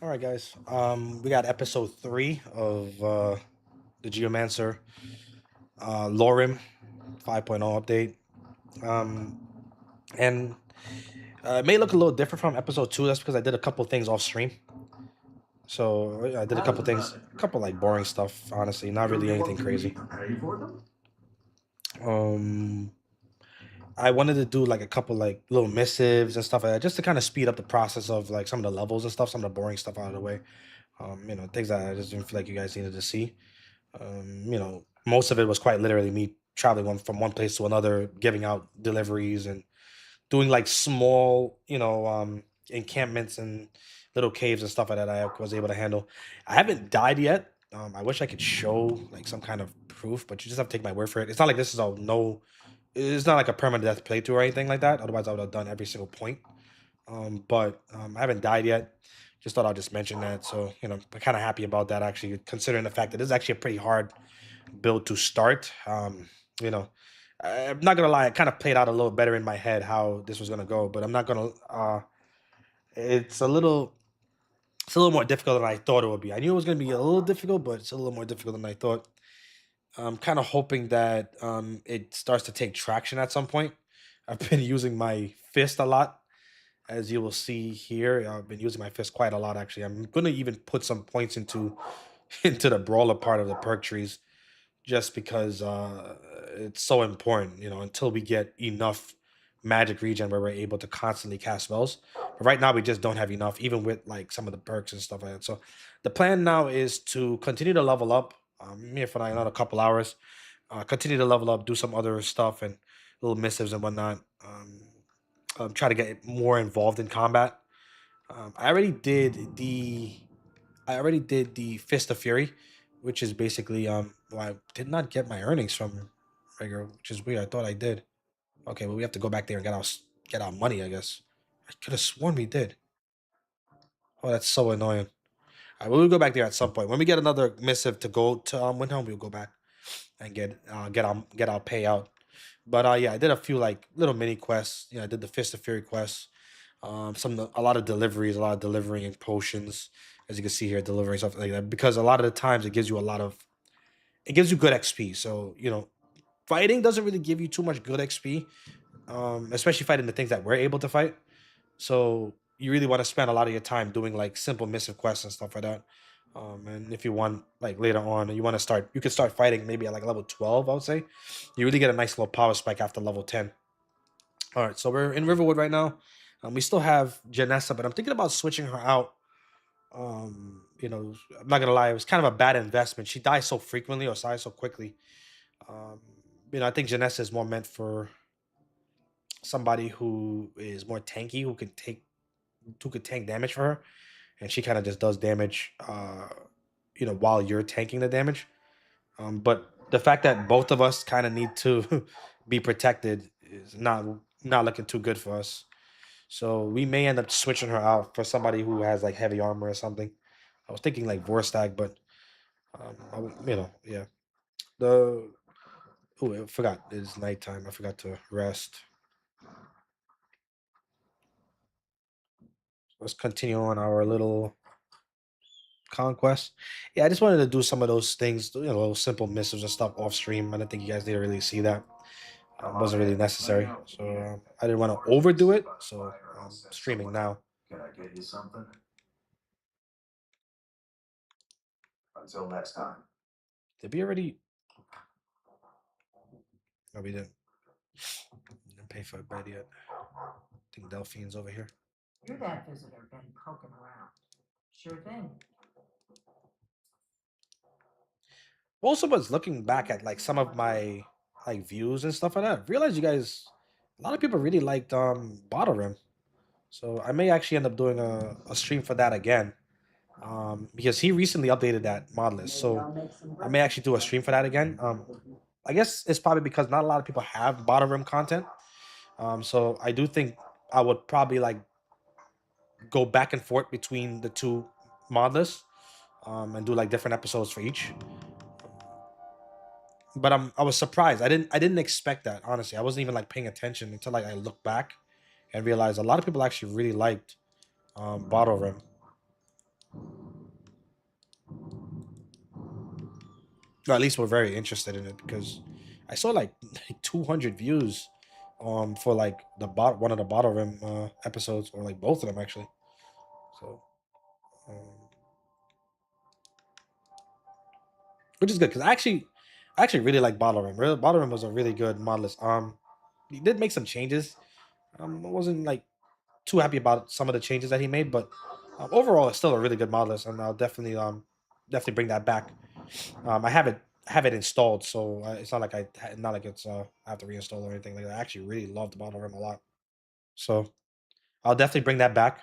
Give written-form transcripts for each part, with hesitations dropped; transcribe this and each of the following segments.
All right, guys. We got episode 3 of the Geomancer Lorerim 5.0 update. Um, and It may look a little different from episode 2. That's because I did a couple things off stream. So I did a couple things, a couple like boring stuff. Honestly, not really anything crazy. Um, I wanted to do like a couple like little missives and stuff like that, just to kind of speed up the process of like some of the levels and stuff, some of the boring stuff out of the way. Things that I just didn't feel like you guys needed to see. Most of it was quite literally me traveling from one place to another, giving out deliveries and doing like small, encampments and little caves and stuff like that I was able to handle. I haven't died yet. I wish I could show like some kind of proof, but you just have to take my word for it. It's not like this is a no, it's not like a permanent death playthrough or anything like that. Otherwise, I would have done every single point. But I haven't died yet. Just thought I'll just mention that. So, I'm kind of happy about that actually, considering the fact that this is actually a pretty hard build to start. You know, I'm not gonna lie, it kind of played out a little better in my head how this was gonna go, but I'm not gonna. It's a little, it's a little more difficult than I thought it would be. I knew it was gonna be a little difficult, but it's a little more difficult than I thought. I'm kind of hoping that it starts to take traction at some point. I've been using my fist a lot, as you will see here. I've been using my fist quite a lot actually. I'm gonna even put some points into into the brawler part of the perk trees just because it's so important, until we get enough magic regen where we're able to constantly cast spells. But right now we just don't have enough, even with like some of the perks and stuff like that. So the plan now is to continue to level up. I'm here for like another couple hours. Continue to level up, do some other stuff and little missives and whatnot. Try to get more involved in combat. I already did the Fist of Fury, which is basically well, I did not get my earnings from regular, which is weird. I thought I did. Okay, well we have to go back there and get our money, I guess. I could have sworn we did. Oh, that's so annoying. All right, we'll go back there at some point. When we get another missive to go to Windhelm, we'll go back and get our payout. But yeah, I did a few like little mini quests. I did the Fist of Fury quests. A lot of deliveries, a lot of delivering and potions, as you can see here, delivering stuff like that. Because a lot of the times it gives you good XP. So fighting doesn't really give you too much good XP, especially fighting the things that we're able to fight. So you really want to spend a lot of your time doing like simple missive quests and stuff like that. And if you want like later on, you want to start, you could start fighting maybe at like level 12, I would say. You really get a nice little power spike after level 10. All right, so we're in Riverwood right now. We still have Janessa, but I'm thinking about switching her out. I'm not gonna lie, it was kind of a bad investment. She dies so frequently or dies so quickly. Um, I think Janessa is more meant for somebody who is more tanky, who could tank damage for her, and she kind of just does damage. While you're tanking the damage. But the fact that both of us kind of need to be protected is not looking too good for us. So we may end up switching her out for somebody who has like heavy armor or something. I was thinking like Vorstag, but yeah. The Oh, I forgot it's nighttime. I forgot to rest. Let's continue on our little conquest. Yeah, I just wanted to do some of those things, those simple missives and stuff off stream. I don't think you guys didn't really see that. Wasn't really necessary. So I didn't want to overdo it. So I'm streaming now. Can I get you something? Until next time. Did we already? No, we didn't pay for a bed yet. I think Delphine's over here. You're that visitor been poking around. Sure thing. Also, was looking back at like some of my like views and stuff like that. Realized you guys, a lot of people really liked Bottle Rim. So I may actually end up doing a stream for that again. Because he recently updated that mod list. So I may actually do a stream for that again. I guess it's probably because not a lot of people have bottom rim content. So I do think I would probably like go back and forth between the two mod lists, and do like different episodes for each. But I was surprised. I didn't expect that, honestly. I wasn't even like paying attention until like I looked back and realized a lot of people actually really liked Bottle Rim. Or at least we're very interested in it because I saw like 200 views for like one of the bottle rim episodes, or like both of them actually. So um, which is good because I actually really like bottle rim. Bottle rim was a really good modelist. He did make some changes. I wasn't like too happy about some of the changes that he made, but overall, it's still a really good model list, and I'll definitely bring that back. I have it installed, so it's not like it's I have to reinstall or anything like that. I actually really love the model room a lot, so I'll definitely bring that back.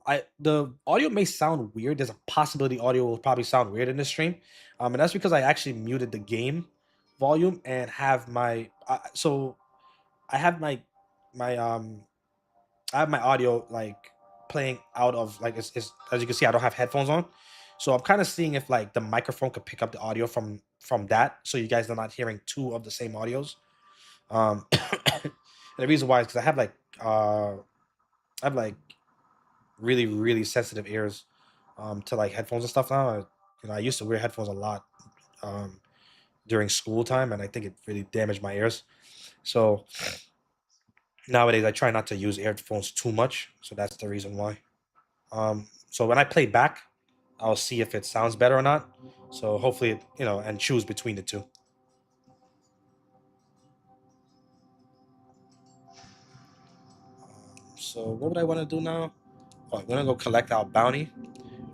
I the audio may sound weird. There's a possibility audio will probably sound weird in this stream, and that's because I actually muted the game volume and have my so I have my I have my audio like playing out of like it's as you can see, I don't have headphones on. So I'm kind of seeing if like the microphone could pick up the audio from that, so you guys are not hearing two of the same audios. And the reason why is because I have like really really sensitive ears to like headphones and stuff now. I used to wear headphones a lot um, during school time, and I think it really damaged my ears. So nowadays I try not to use earphones too much. So that's the reason why. So when I play back, I'll see if it sounds better or not. So hopefully, and choose between the two. So what would I want to do now? Oh, I'm gonna go collect our bounty,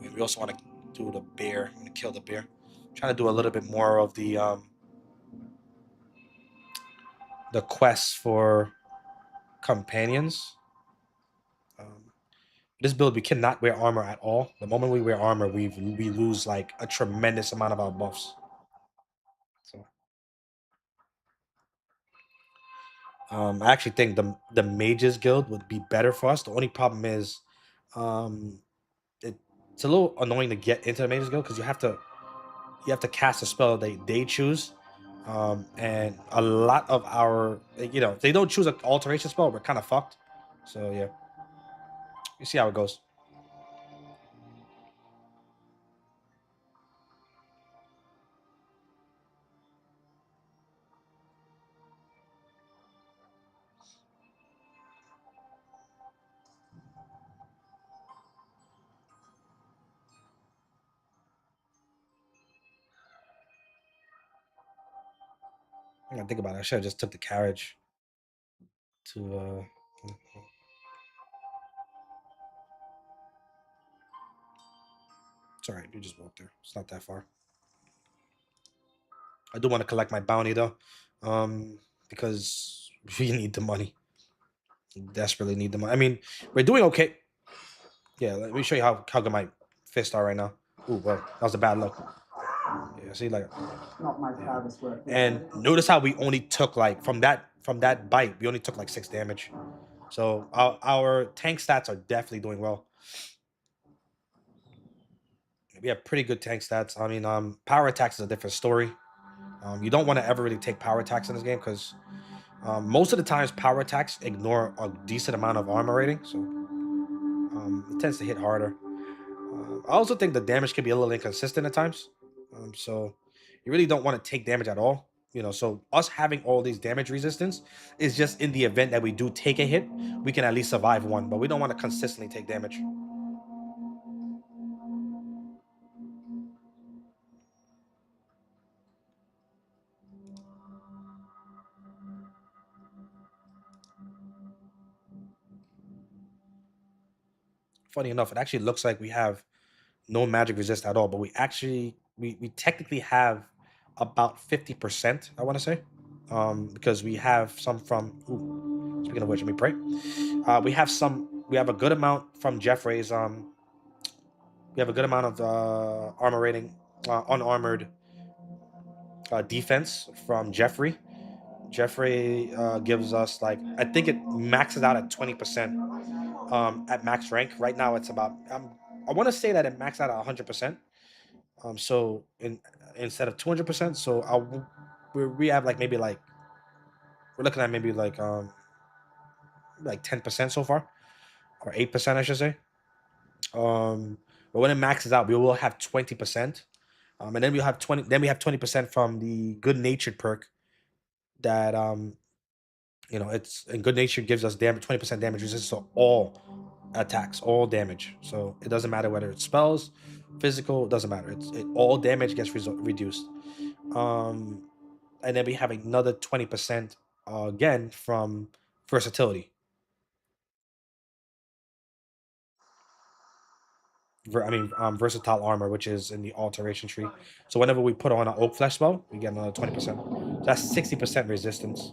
and we also want to do the bear. I'm gonna kill the bear. Trying to do a little bit more of the quests for companions. Um, this build we cannot wear armor at all. The moment we wear armor, we lose like a tremendous amount of our buffs. So I actually think the mages guild would be better for us. The only problem is, um, it's a little annoying to get into the mages guild because you have to cast a spell they choose, and a lot of our if they don't choose an alteration spell, we're kind of fucked. So yeah, you see how it goes. I gotta think about it. I should have just took the carriage to. It's all right. You just walk there. It's not that far. I do want to collect my bounty though, because we need the money. Desperately need the money. I mean, we're doing okay. Yeah, let me show you how good my fists are right now. Ooh, well, that was a bad look. Yeah, see, like, Not my proudest work. and notice how we only took like from that bite, we only took like 6 damage. So our tank stats are definitely doing well. We have pretty good tank stats. I mean, power attacks is a different story. You don't want to ever really take power attacks in this game because most of the times power attacks ignore a decent amount of armor rating, so it tends to hit harder. I also think the damage can be a little inconsistent at times. So you really don't want to take damage at all. So us having all these damage resistance is just in the event that we do take a hit, we can at least survive one, but we don't want to consistently take damage. Funny enough, it actually looks like we have no magic resist at all, but we technically have about 50%, I want to say. Because we have some from speaking of which, let me pray. We have a good amount from Jeffrey's we have a good amount of armor rating, unarmored defense from Jeffrey. Jeffrey gives us like I think it maxes out at 20% at max rank. Right now it's about I want to say that it maxed out at 100%. So instead of 200%, so we have like maybe like we're looking at maybe like like 10% so far, or 8%, I should say. But when it maxes out, we will have 20%. And then we have 20. Then we have 20% from the good natured perk that it's and good natured gives us damage 20% damage resistance to all attacks, all damage. So it doesn't matter whether it's spells, physical, it doesn't matter. All damage gets reduced. Um, and then we have another 20% again from versatility. Versatile armor, which is in the alteration tree. So whenever we put on an oak flesh spell, we get another 20%. So that's 60% resistance.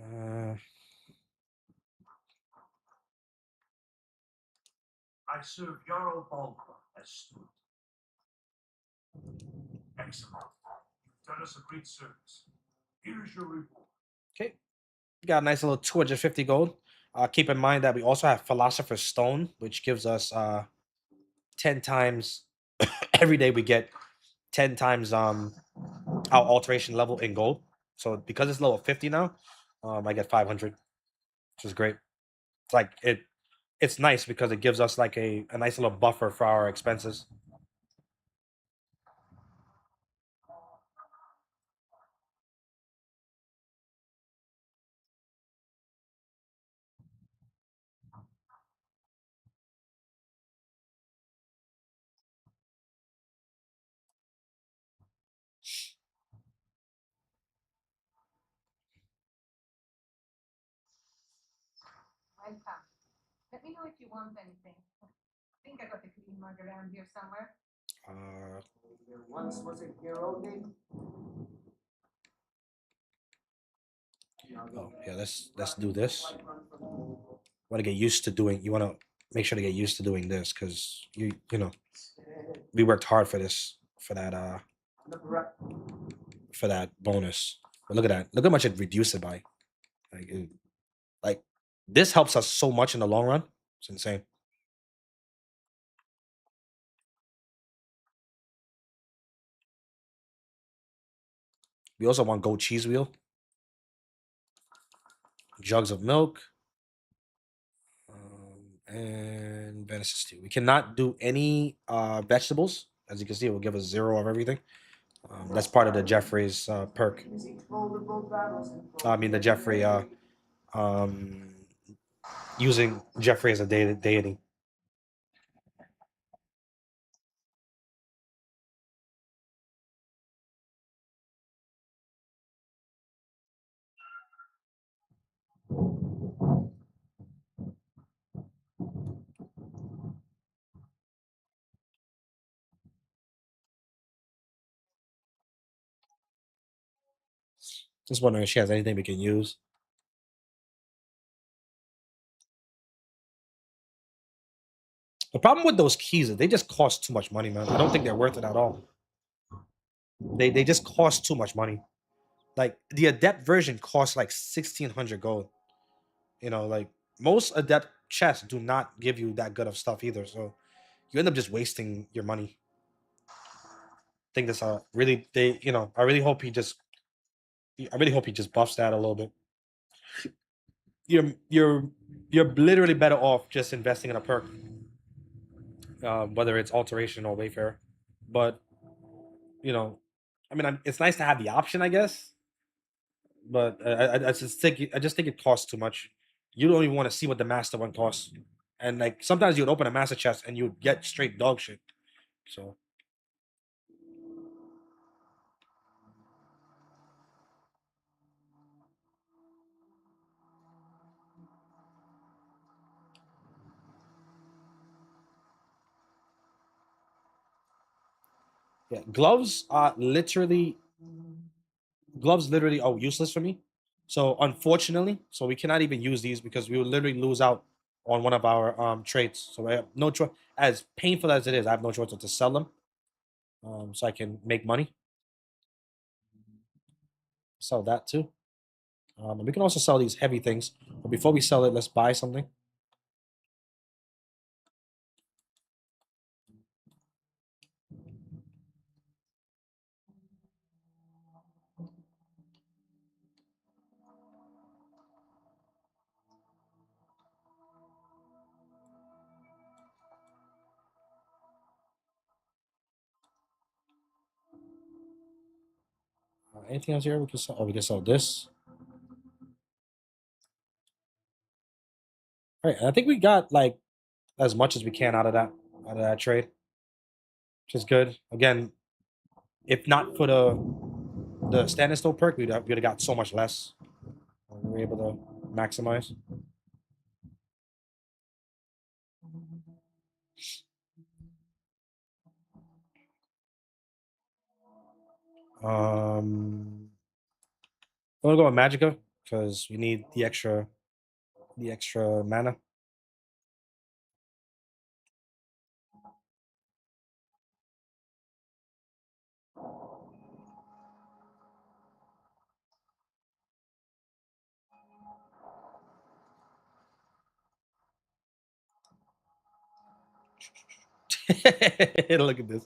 Uh, I serve Jarl Balgruuf as steward. Excellent. You've done us a great service. Here is your reward. okay, got a nice little 250 gold. Keep in mind that we also have Philosopher's Stone, which gives us 10 times every day we get 10 times our alteration level in gold. So because it's level 50 now, I get 500, which is great. Like it's nice because it gives us like a nice little buffer for our expenses. Welcome. Let me know if you want anything. I think I got the clean mug around here somewhere. There once was a hero named. Oh yeah, let's do this. Want to get used to doing. You want to make sure to get used to doing this because we worked hard for this for that bonus. But look at that. Look how much it reduced it by. Like this helps us so much in the long run. It's insane. We also want gold cheese wheel, jugs of milk, and venison stew. We cannot do any vegetables. As you can see, it will give us 0 of everything. That's part of the Jeffrey's perk. I mean, the Jeffrey um, using Jeffrey as a deity. Just wondering if she has anything we can use. The problem with those keys is they just cost too much money, man. I don't think they're worth it at all. They just cost too much money. Like the adept version costs like 1,600 gold. Like most adept chests do not give you that good of stuff either. So you end up just wasting your money. I think that's really they. I really hope he just buffs that a little bit. You're you're you're literally better off just investing in a perk, whether it's alteration or wayfarer. But it's nice to have the option, I guess. But I just think it costs too much. You don't even want to see what the master one costs, and like sometimes you'd open a master chest and you'd get straight dog shit. So Yeah, gloves are literally useless for me. So unfortunately, so we cannot even use these because we will literally lose out on one of our traits. So I have no choice. As painful as it is, I have no choice but to sell them, so I can make money. Sell that too. And we can also sell these heavy things. But before we sell it, let's buy something. Anything else here we can sell? Oh, we can sell this. All right, I think we got like as much as we can out of that trade, which is good. Again, if not for the standing still perk, we'd have got so much less. We were able to maximize. I want to go with Magica because we need the extra mana. Look at this.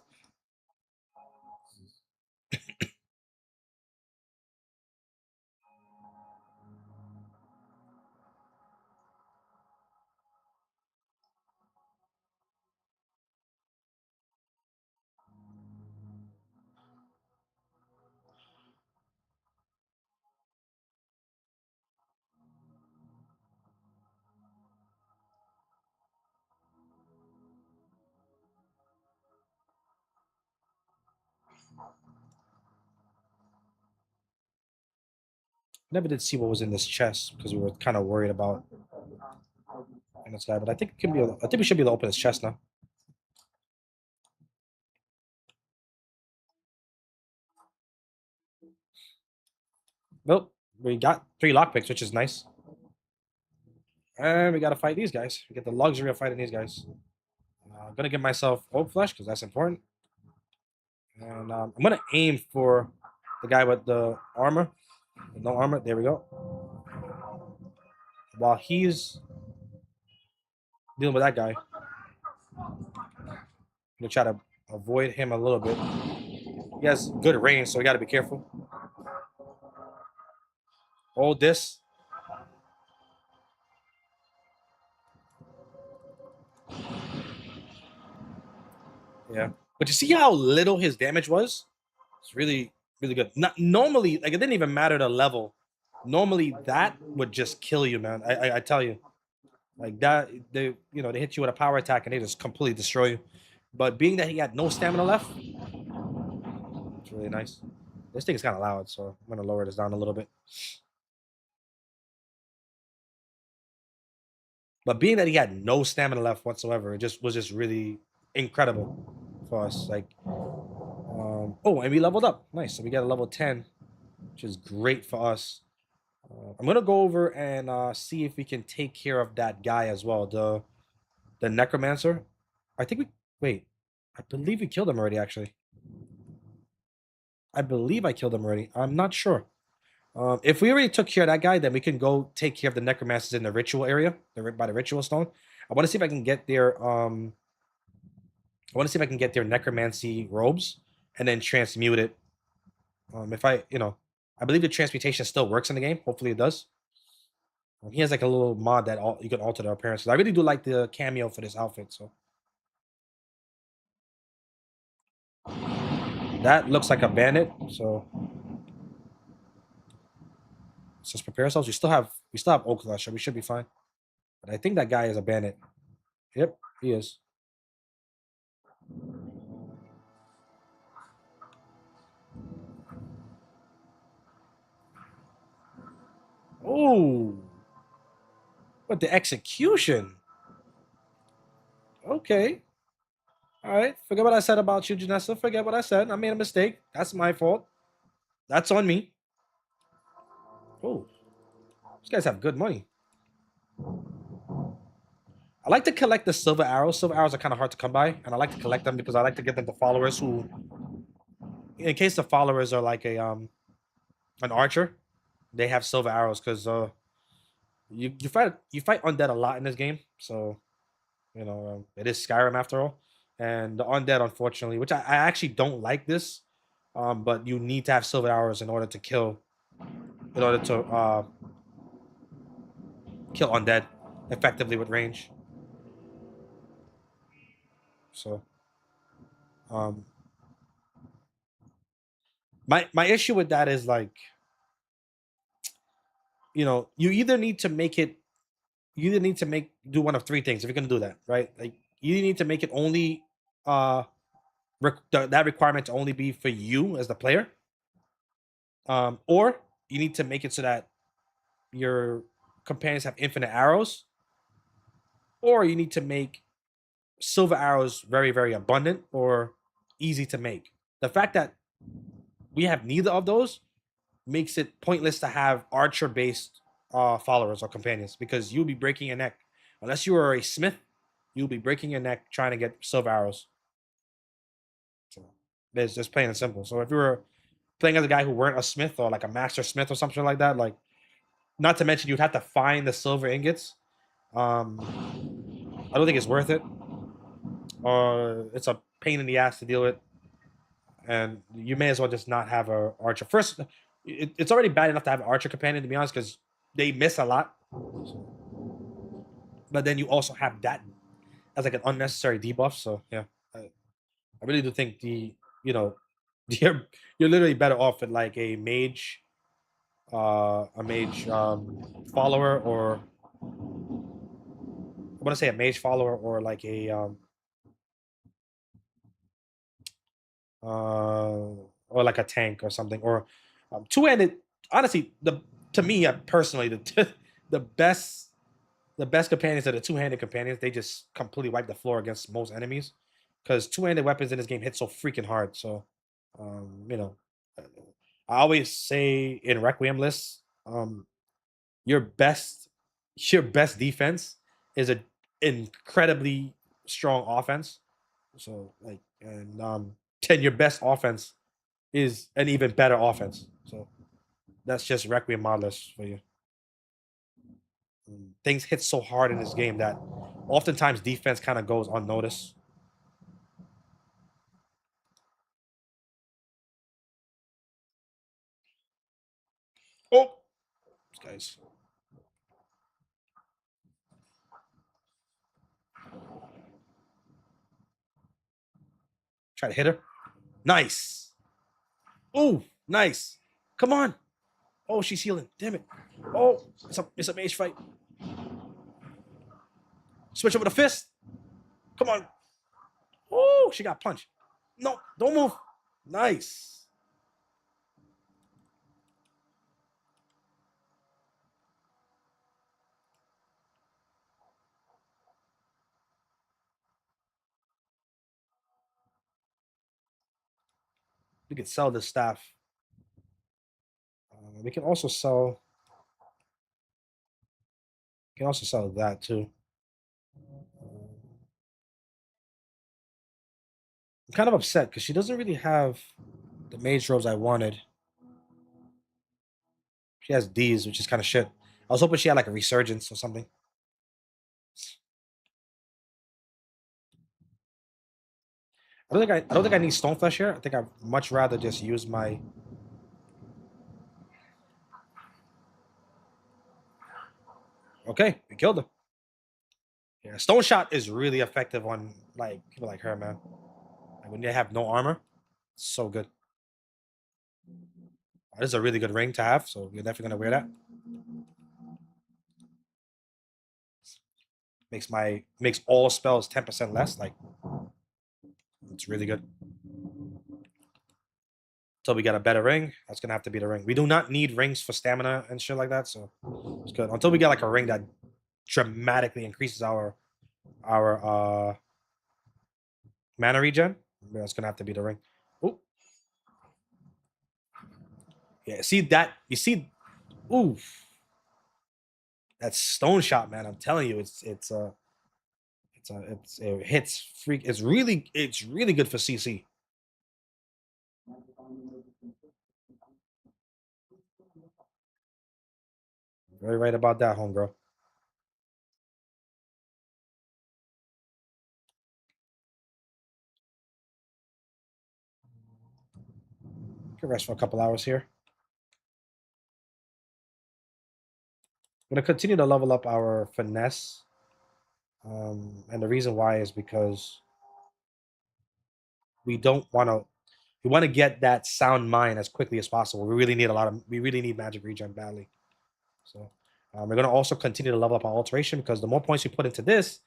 Never did see what was in this chest because we were kind of worried about this guy, but I think it can be. I think we should be able to open his chest now. Nope, we got 3 lockpicks, which is nice. And we got to fight these guys. We get the luxury of fighting these guys. I'm gonna give myself Oak Flesh because that's important. And I'm gonna aim for the guy with the armor. No armor. There we go. While he's dealing with that guy, I'm gonna try to avoid him a little bit. He has good range, so we got to be careful. Hold this. Yeah, but you see how little his damage was? It's really, really good. Not normally, like it didn't even matter the level. Normally, that would just kill you, man. I tell you, like that. They hit you with a power attack and they just completely destroy you. But being that he had no stamina left, it's really nice. This thing is kind of loud, so I'm gonna lower this down a little bit. But being that he had no stamina left whatsoever, it just was just really incredible for us. Like, oh, and we leveled up. Nice. So we got a level 10, which is great for us. I'm gonna go over and see if we can take care of that guy as well. The necromancer. I think we wait. I believe we killed him already. Actually, I believe I killed him already. I'm not sure. If we already took care of that guy, then we can go take care of the necromancers in the ritual area, by the ritual stone. I want to see if I can get their I want to see if I can get their necromancy robes and then transmute it. If I believe the transmutation still works in the game. Hopefully it does. He has like a little mod that you can alter their appearances. I really do like the cameo for this outfit. So that looks like a bandit. So let's just prepare ourselves. We still have Oak Flesh, so we should be fine. But I think that guy is a bandit. Yep, he is. Oh, but the execution. Okay. All right, forget what I said about you, Janessa. Forget what I said. I made a mistake. That's my fault. That's on me. Oh, these guys have good money. I like to collect the silver arrows. Silver arrows are kind of hard to come by, and I like to collect them because I like to get them to followers who, in case the followers are like a an archer, they have silver arrows because you fight undead a lot in this game, so you know it is Skyrim after all, and the undead unfortunately, which I actually don't like this, but you need to have silver arrows in order to kill kill undead effectively with range. So my issue with that is like, you either need to make it you either need to do one of three things if you're gonna do that, right? Like you need to make it only that requirement to only be for you as the player, or you need to make it so that your companions have infinite arrows, or you need to make silver arrows very, very abundant or easy to make. The fact that we have neither of those makes it pointless to have archer based followers or companions because you'll be breaking your neck. Unless you are a smith, you'll be breaking your neck trying to get silver arrows. So it's just plain and simple. So if you were playing as a guy who weren't a smith or like a master smith or something like that, like not to mention you'd have to find the silver ingots. I don't think it's worth it. It's a pain in the ass to deal with, and you may as well just not have a archer. First, it's already bad enough to have an archer companion, to be honest, because they miss a lot. But then you also have that as like an unnecessary debuff. So yeah, I really do think you're literally better off with like a mage follower, or I want to say a mage follower, or like a or like a tank or something, or two-handed. Honestly, to me personally, the best companions are the two-handed companions. They just completely wipe the floor against most enemies because two-handed weapons in this game hit so freaking hard. So, you know, I always say in Requiem lists, your best defense is a incredibly strong offense. So like, and then your best offense is an even better offense. So that's just Requiem mod list for you. Things hit so hard in this game that oftentimes defense kind of goes unnoticed. Oh, guys. Try to hit her. Nice. Oh, nice. Come on. Oh, she's healing. Damn it. Oh, it's a mage fight. Switch over the fist. Come on. Oh, she got punched. No, don't move. Nice. We can sell this staff. We can also sell. Can also sell that too. I'm kind of upset because she doesn't really have the mage robes I wanted. She has D's, which is kind of shit. I was hoping she had like a resurgence or something. I don't think I need Stoneflesh here. I think I'd much rather just use my. Okay, we killed her. Yeah, Stone Shot is really effective on like people like her, man. Like when they have no armor, it's so good. This is a really good ring to have, so we're definitely gonna wear that. Makes all spells 10% less. Like it's really good. Until we get a better ring, that's gonna have to be the ring. We do not need rings for stamina and shit like that, so it's good. Until we get like a ring that dramatically increases our Mana regen. That's gonna have to be the ring. Oh, yeah. See that? You see? Ooh, that stone shot, man. I'm telling you, it hits freak. It's really good for CC. Very right about that, homegirl. Can rest for a couple hours here. I'm gonna continue to level up our finesse, and the reason why is because we don't want to. We want to get that sound mind as quickly as possible. We really need We really need magic regen badly. So we're gonna also continue to level up our alteration because the more points we put into this,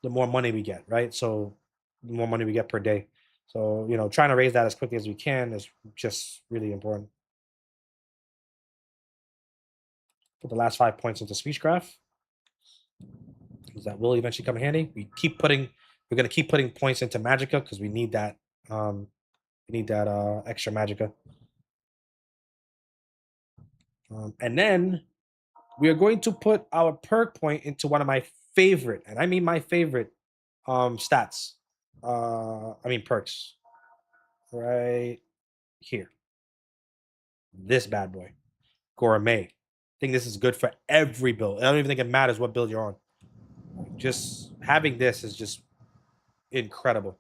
the more money we get. Right. So the more money we get per day. So trying to raise that as quickly as we can is just really important. Put the last 5 points into speechcraft because that will eventually come in handy. We're gonna keep putting points into Magica because we need that. We need that extra Magica. And then we are going to put our perk point into one of my favorite, and I mean my favorite, stats. I mean perks. Right here. This bad boy. Gourmet. I think this is good for every build. I don't even think it matters what build you're on. Just having this is just incredible.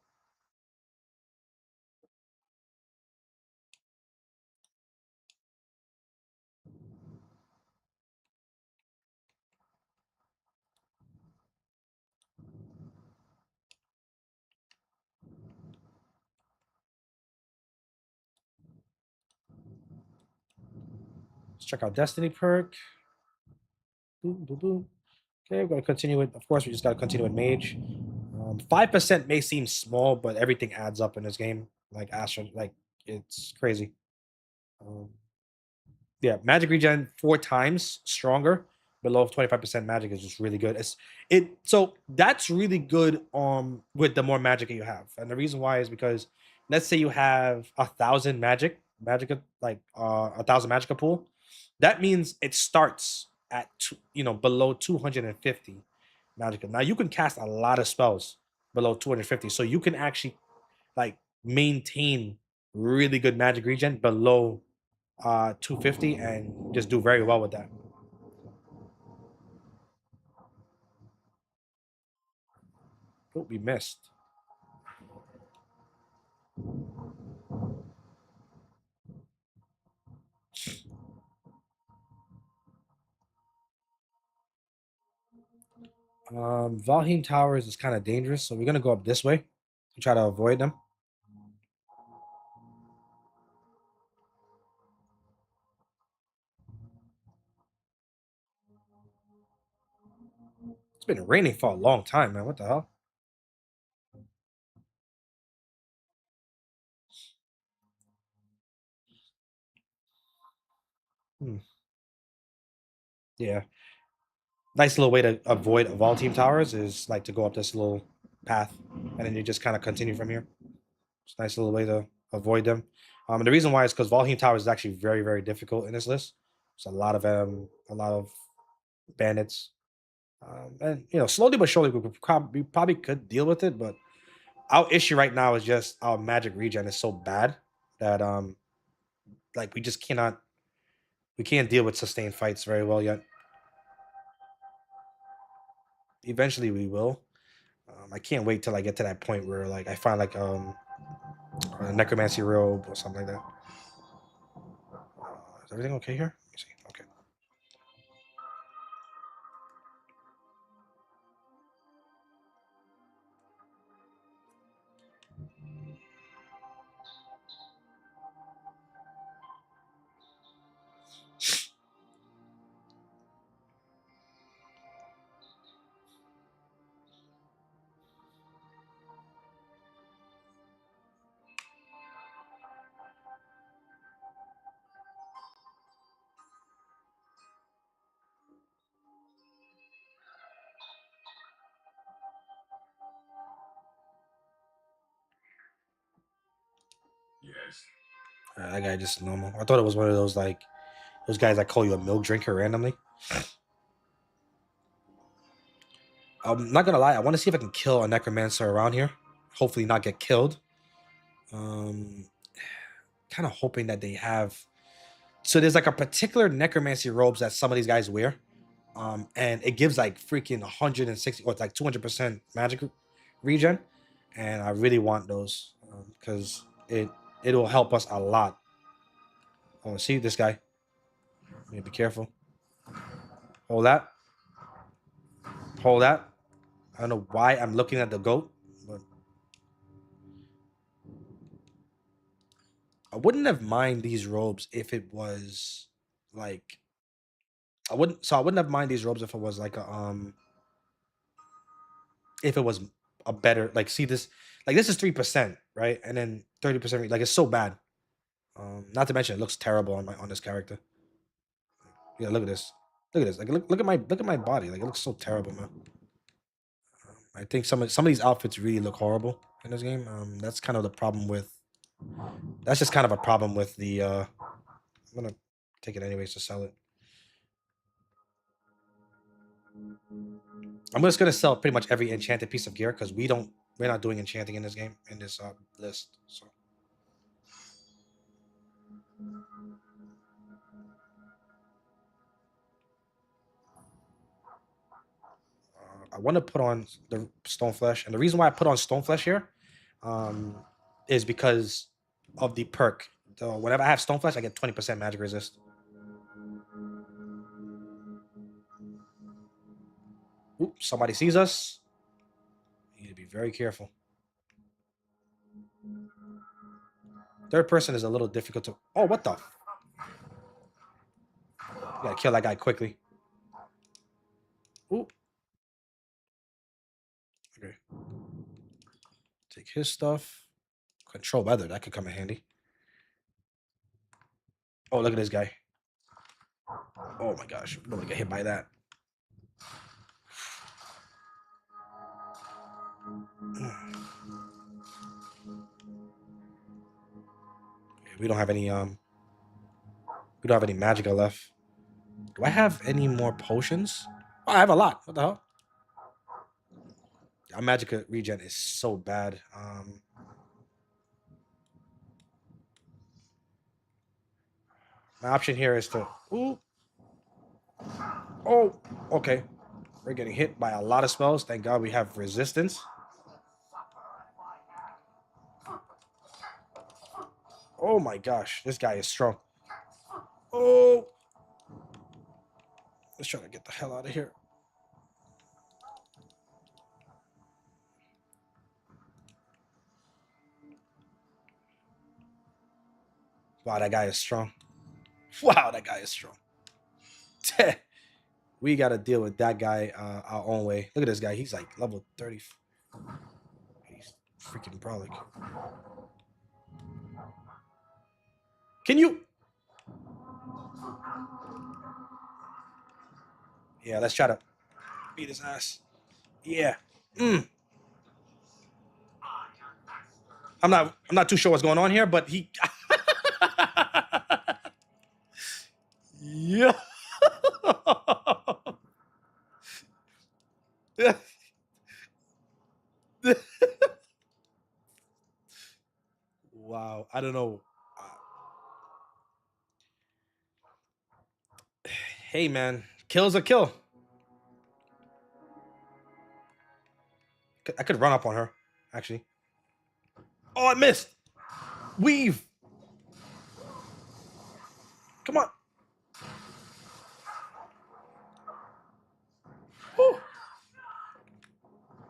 Let's check out Destiny perk. Boom, boom, boom. Okay, we're going to continue with, of course, we just got to continue with Mage. 5% may seem small, but everything adds up in this game. Like Astro, like it's crazy. Yeah, magic regen 4 times stronger. Below 25% magic is just really good. So that's really good with the more magic you have. And the reason why is because let's say you have 1,000 magic like 1,000 magic pool. That means it starts at below 250 magic. Now you can cast a lot of spells below 250. So you can actually like maintain really good magic regen below 250 and just do very well with that. Oh, we missed. Valheim Towers is kind of dangerous, so we're gonna go up this way to try to avoid them. It's been raining for a long time, man. What the hell? Hmm. Yeah. Nice little way to avoid Valheim Towers is like to go up this little path, and then you just kind of continue from here. It's a nice little way to avoid them. And the reason why is because Valheim Towers is actually very, very difficult in this list. There's a lot of bandits. And slowly but surely we probably could deal with it, but our issue right now is just our magic regen is so bad that like we can't deal with sustained fights very well yet. Eventually we will. I can't wait till I get to that point where like I find like a necromancy robe or something like that. Is everything okay here? Let me see. Okay. That guy just normal. I thought it was one of those like those guys that call you a milk drinker randomly. I'm not gonna lie. I want to see if I can kill a necromancer around here. Hopefully, not get killed. Kind of hoping that they have. So there's like a particular necromancy robes that some of these guys wear, and it gives like freaking 160 or it's like 200% magic regen, and I really want those because it'll help us a lot. Oh, see this guy. You need to be careful. Hold that. Hold that. I don't know why I'm looking at the goat, but I wouldn't have mind these robes if it was like I wouldn't have mind these robes if it was like a if it was a better like see this like this is 3%, right? And then 30%, like it's so bad. Not to mention it looks terrible on this character. Yeah, look at this. Look at this. Like look at my body. Like it looks so terrible, man. I think some of these outfits really look horrible in this game. That's kind of the problem with that's just kind of a problem with the I'm gonna take it anyways to sell it. I'm just gonna sell pretty much every enchanted piece of gear because we're not doing enchanting in this game in this list. So I want to put on the stone flesh, and the reason why I put on stone flesh here is because of the perk. So whenever I have stone flesh, I get 20% magic resist. Oops, somebody sees us. You need to be very careful. Third person is a little difficult to. Oh, what the? Gotta kill that guy quickly. Ooh. Okay. Take his stuff. Control weather. That could come in handy. Oh, look at this guy. Oh my gosh. I'm gonna get hit by that. We don't have any magica left. Do I have any more potions? Oh, I have a lot. What the hell? Our magica regen is so bad. My option here is to ooh. Oh, okay. We're getting hit by a lot of spells. Thank God we have resistance. Oh my gosh, this guy is strong. Oh, let's try to get the hell out of here. Wow, that guy is strong. Wow, that guy is strong. We got to deal with that guy our own way. Look at this guy. He's like level 30. He's freaking brolic. Can you? Yeah, let's try to beat his ass. Yeah. I'm not too sure what's going on here, but he yeah. Wow, I don't know. Hey man, kill's a kill. I could run up on her, actually. Oh, I missed. Weave. Come on. Woo.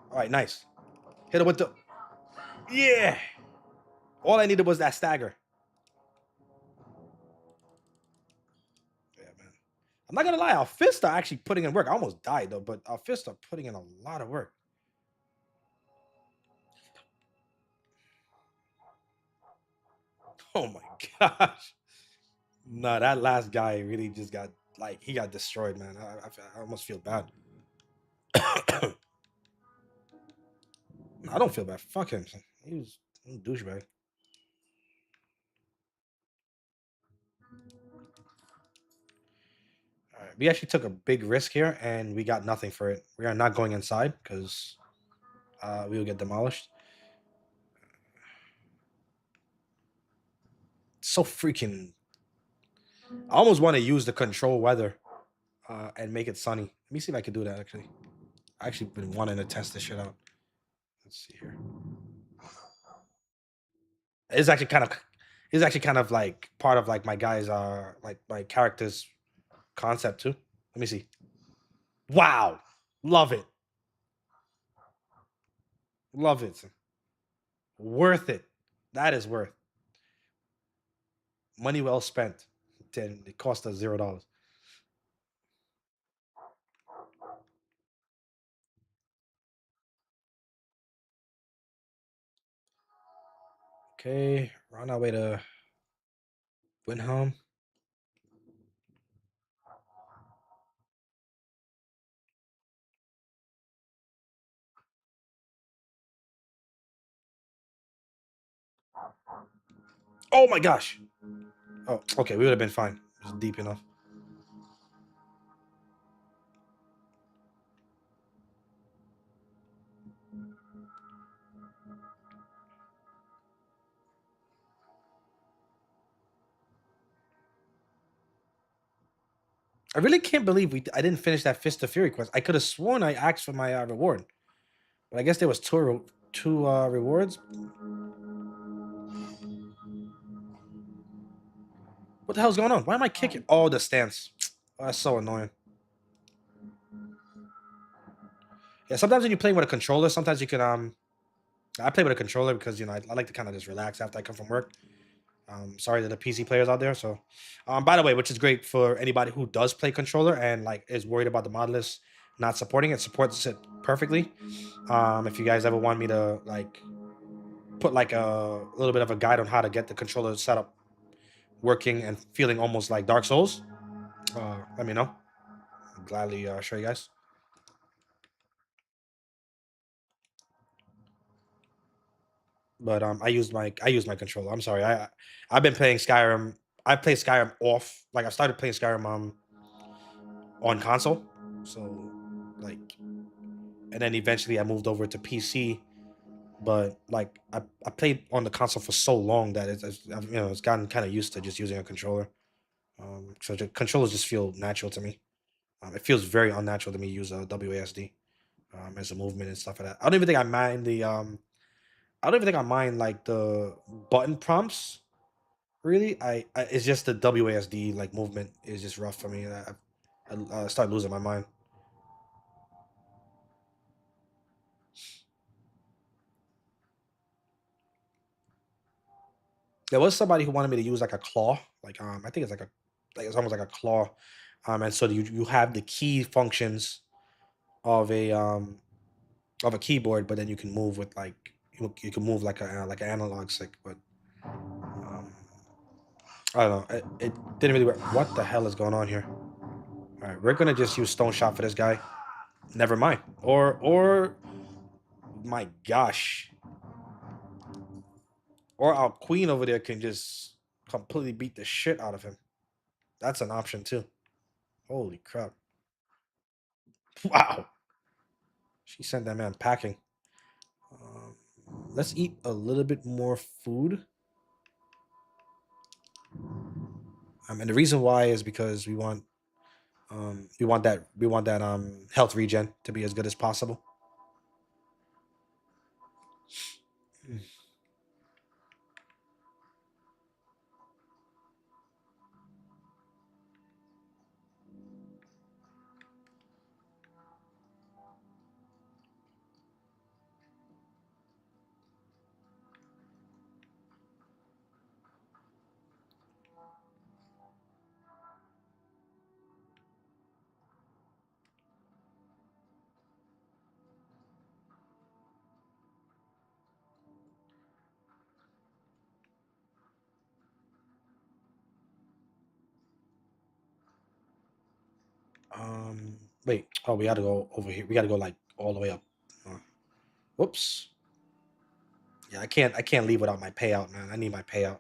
All right, nice. Hit her with the. Yeah. All I needed was that stagger. Yeah, man. I'm not gonna lie, our fists are actually putting in work. I almost died though, but our fists are putting in a lot of work. Oh my gosh. No, that last guy really just got like he got destroyed, man. I almost feel bad. I don't feel bad. Fuck him. He was a douchebag. We actually took a big risk here, and we got nothing for it. We are not going inside because we will get demolished. So freaking. I almost want to use the control weather and make it sunny. Let me see if I can do that. Actually, I actually been wanting to test this shit out. Let's see here. It's actually kind of. It's actually kind of like part of like my guys like my character's concept too. Let me see. Wow, love it. Love it. Worth it. That is worth. Money well spent. Then it cost us $0. Okay, we're on our way to Windhelm. Oh my gosh. Oh, okay, we would have been fine. It was deep enough. I really can't believe I didn't finish that Fist of Fury quest. I could have sworn I asked for my reward, but I guess there was two rewards. What the hell's going on? Why am I kicking? Oh, the stance. Oh, that's so annoying. Yeah, sometimes when you're playing with a controller, sometimes you can I play with a controller because I like to kind of just relax after I come from work. Sorry to the PC players out there. So, by the way, which is great for anybody who does play controller and like is worried about the mod list not supporting it, supports it perfectly. If you guys ever want me to like put like a little bit of a guide on how to get the controller setup working and feeling almost like Dark Souls, let me know. I'll gladly show you guys. But I used my controller. I'm sorry. I've been playing Skyrim. I played Skyrim off. Like I started playing Skyrim on console. So like, and then eventually I moved over to PC. But like I played on the console for so long that it's gotten kind of used to just using a controller. So the controllers just feel natural to me. It feels very unnatural to me to use a WASD as a movement and stuff like that. I don't even think I mind the I don't even think I mind like the button prompts. Really, it's just the WASD like movement is just rough for me. I start losing my mind. There was somebody who wanted me to use like a claw, like I think it's like it's almost like a claw, and so you have the key functions of a keyboard, but then you can move with like you can move like an analog stick, but I don't know. It didn't really work. What the hell is going on here? All right, we're gonna just use Stone Shot for this guy. Never mind. Or my gosh. Or our queen over there can just completely beat the shit out of him. That's an option too. Holy crap. Wow. She sent that man packing. Um, let's eat a little bit more food. And the reason why is because we want that health regen to be as good as possible. Wait. Oh, we gotta go over here. We gotta go like all the way up. Whoops. Yeah, I can't leave without my payout, man. I need my payout.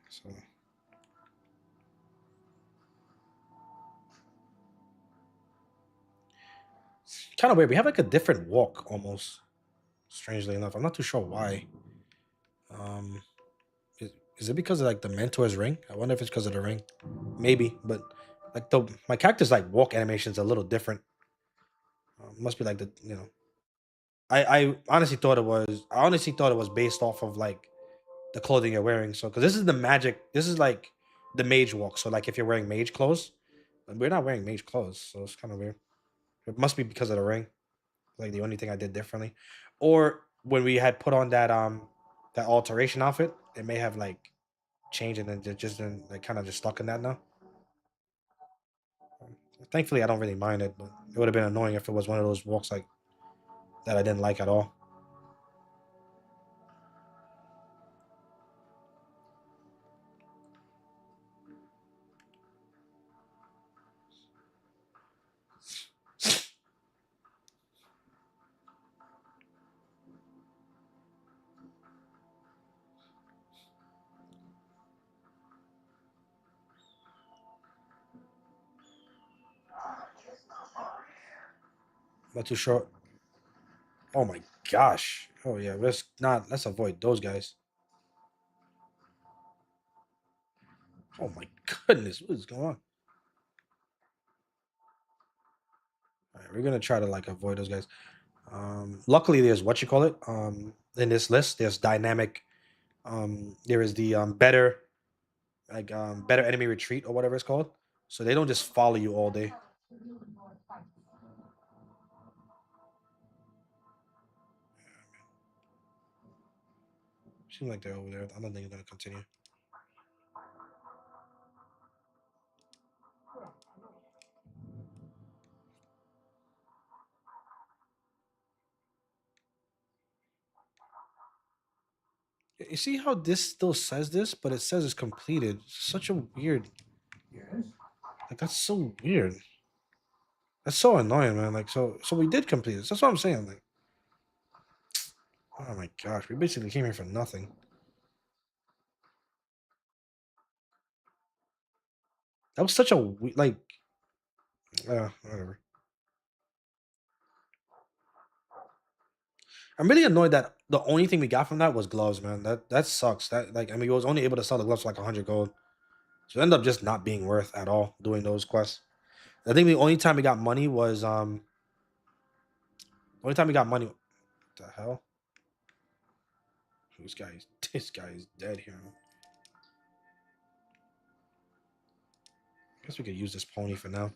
So kind of weird. We have like a different walk almost. Strangely enough, I'm not too sure why. Um, is it because of like the mentor's ring? I wonder if it's because of the ring. Maybe, but like my character's like walk animation is a little different. Must be like the I honestly thought it was. I honestly thought it was based off of like the clothing you're wearing. So, because this is the magic, this is like the mage walk. So, like if you're wearing mage clothes, but we're not wearing mage clothes, so it's kind of weird. It must be because of the ring. Like the only thing I did differently, or when we had put on that alteration outfit, it may have like changed and then just been like kind of just stuck in that now. Thankfully, I don't really mind it, but it would have been annoying if it was one of those walks like that I didn't like at all. Not too sure. Oh my gosh. Oh yeah, let's avoid those guys. Oh my goodness, what is going on? All right, we're gonna try to like avoid those guys. Luckily, there's what you call it. In this list, there's dynamic. There is the better enemy retreat or whatever it's called. So they don't just follow you all day. Seems like they're over there. I don't think they're gonna continue. You see how this still says this, but it says it's completed. Such a weird. Yes? Like that's so weird. That's so annoying, man. Like so we did complete it. That's what I'm saying. Like, oh my gosh, we basically came here for nothing. That was such a like. Whatever. I'm really annoyed that the only thing we got from that was gloves, man. That sucks. That like I mean, we was only able to sell the gloves for like 100 gold, so it ended up just not being worth at all doing those quests. I think the only time we got money was only time we got money. What the hell? This guy is this guy is dead here. Guess we could use this pony for now.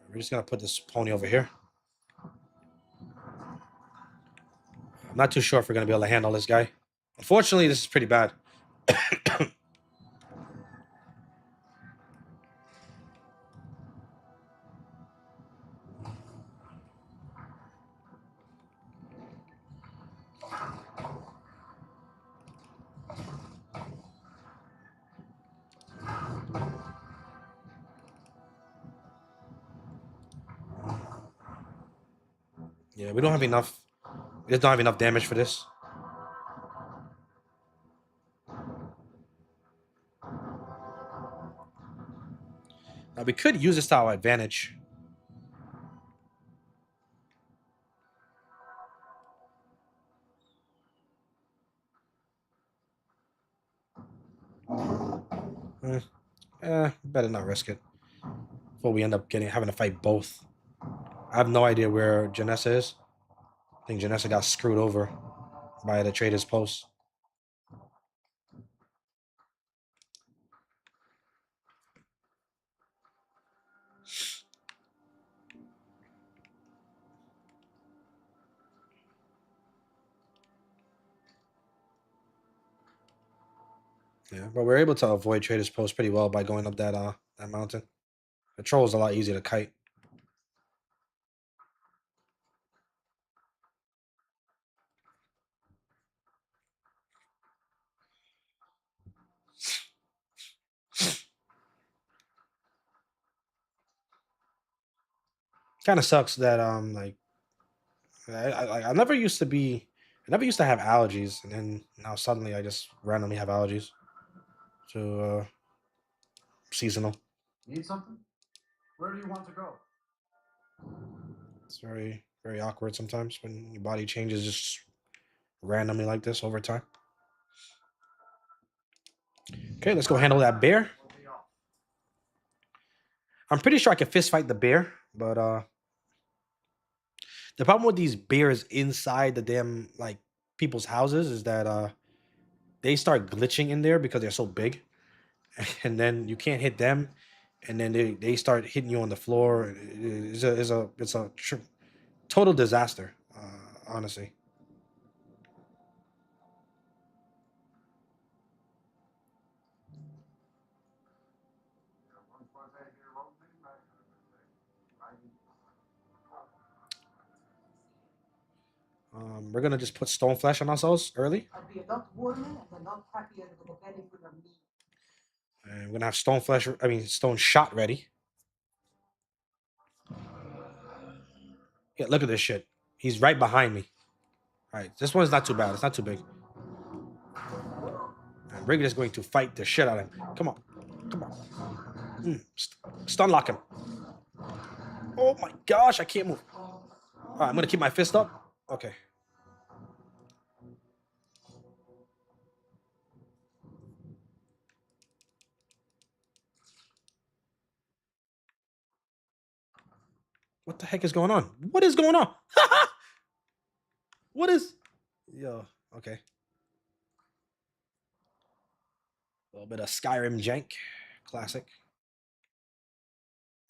We're just gonna put this pony over here. I'm not too sure if we're gonna be able to handle this guy. Unfortunately, this is pretty bad. Yeah, we don't have enough. We just don't have enough damage for this. Now we could use this to our advantage. Better not risk it. Before we end up having to fight both. I have no idea where Janessa is. I think Janessa got screwed over by the trader's post. Yeah, but we're able to avoid trader's post pretty well by going up that mountain. The troll is a lot easier to kite. Kind of sucks that like I never used to be. I never used to have allergies, and then now suddenly I just randomly have allergies to seasonal. Need something? Where do you want to go? It's very awkward sometimes when your body changes just randomly like this over time. Okay, let's go handle that bear. We'll be off. I'm pretty sure I can fist fight the bear, but the problem with these bears inside the damn like people's houses is that they start glitching in there because they're so big, and then you can't hit them, and then they start hitting you on the floor. It's a total disaster, honestly. We're gonna just put stone flesh on ourselves early, I'd be a lot warmer and a lot happier with a belly full of meat. and we're gonna have stone flesh. I mean, stone shot ready. Yeah, look at this shit. He's right behind me. All right, this one's not too bad. It's not too big. And we're just going to fight the shit out of him. Come on, come on. Stun lock him. Oh my gosh, I can't move. All right, I'm gonna keep my fist up. Okay. What the heck is going on? What is going on? What is? Yo, okay. A little bit of Skyrim jank, classic.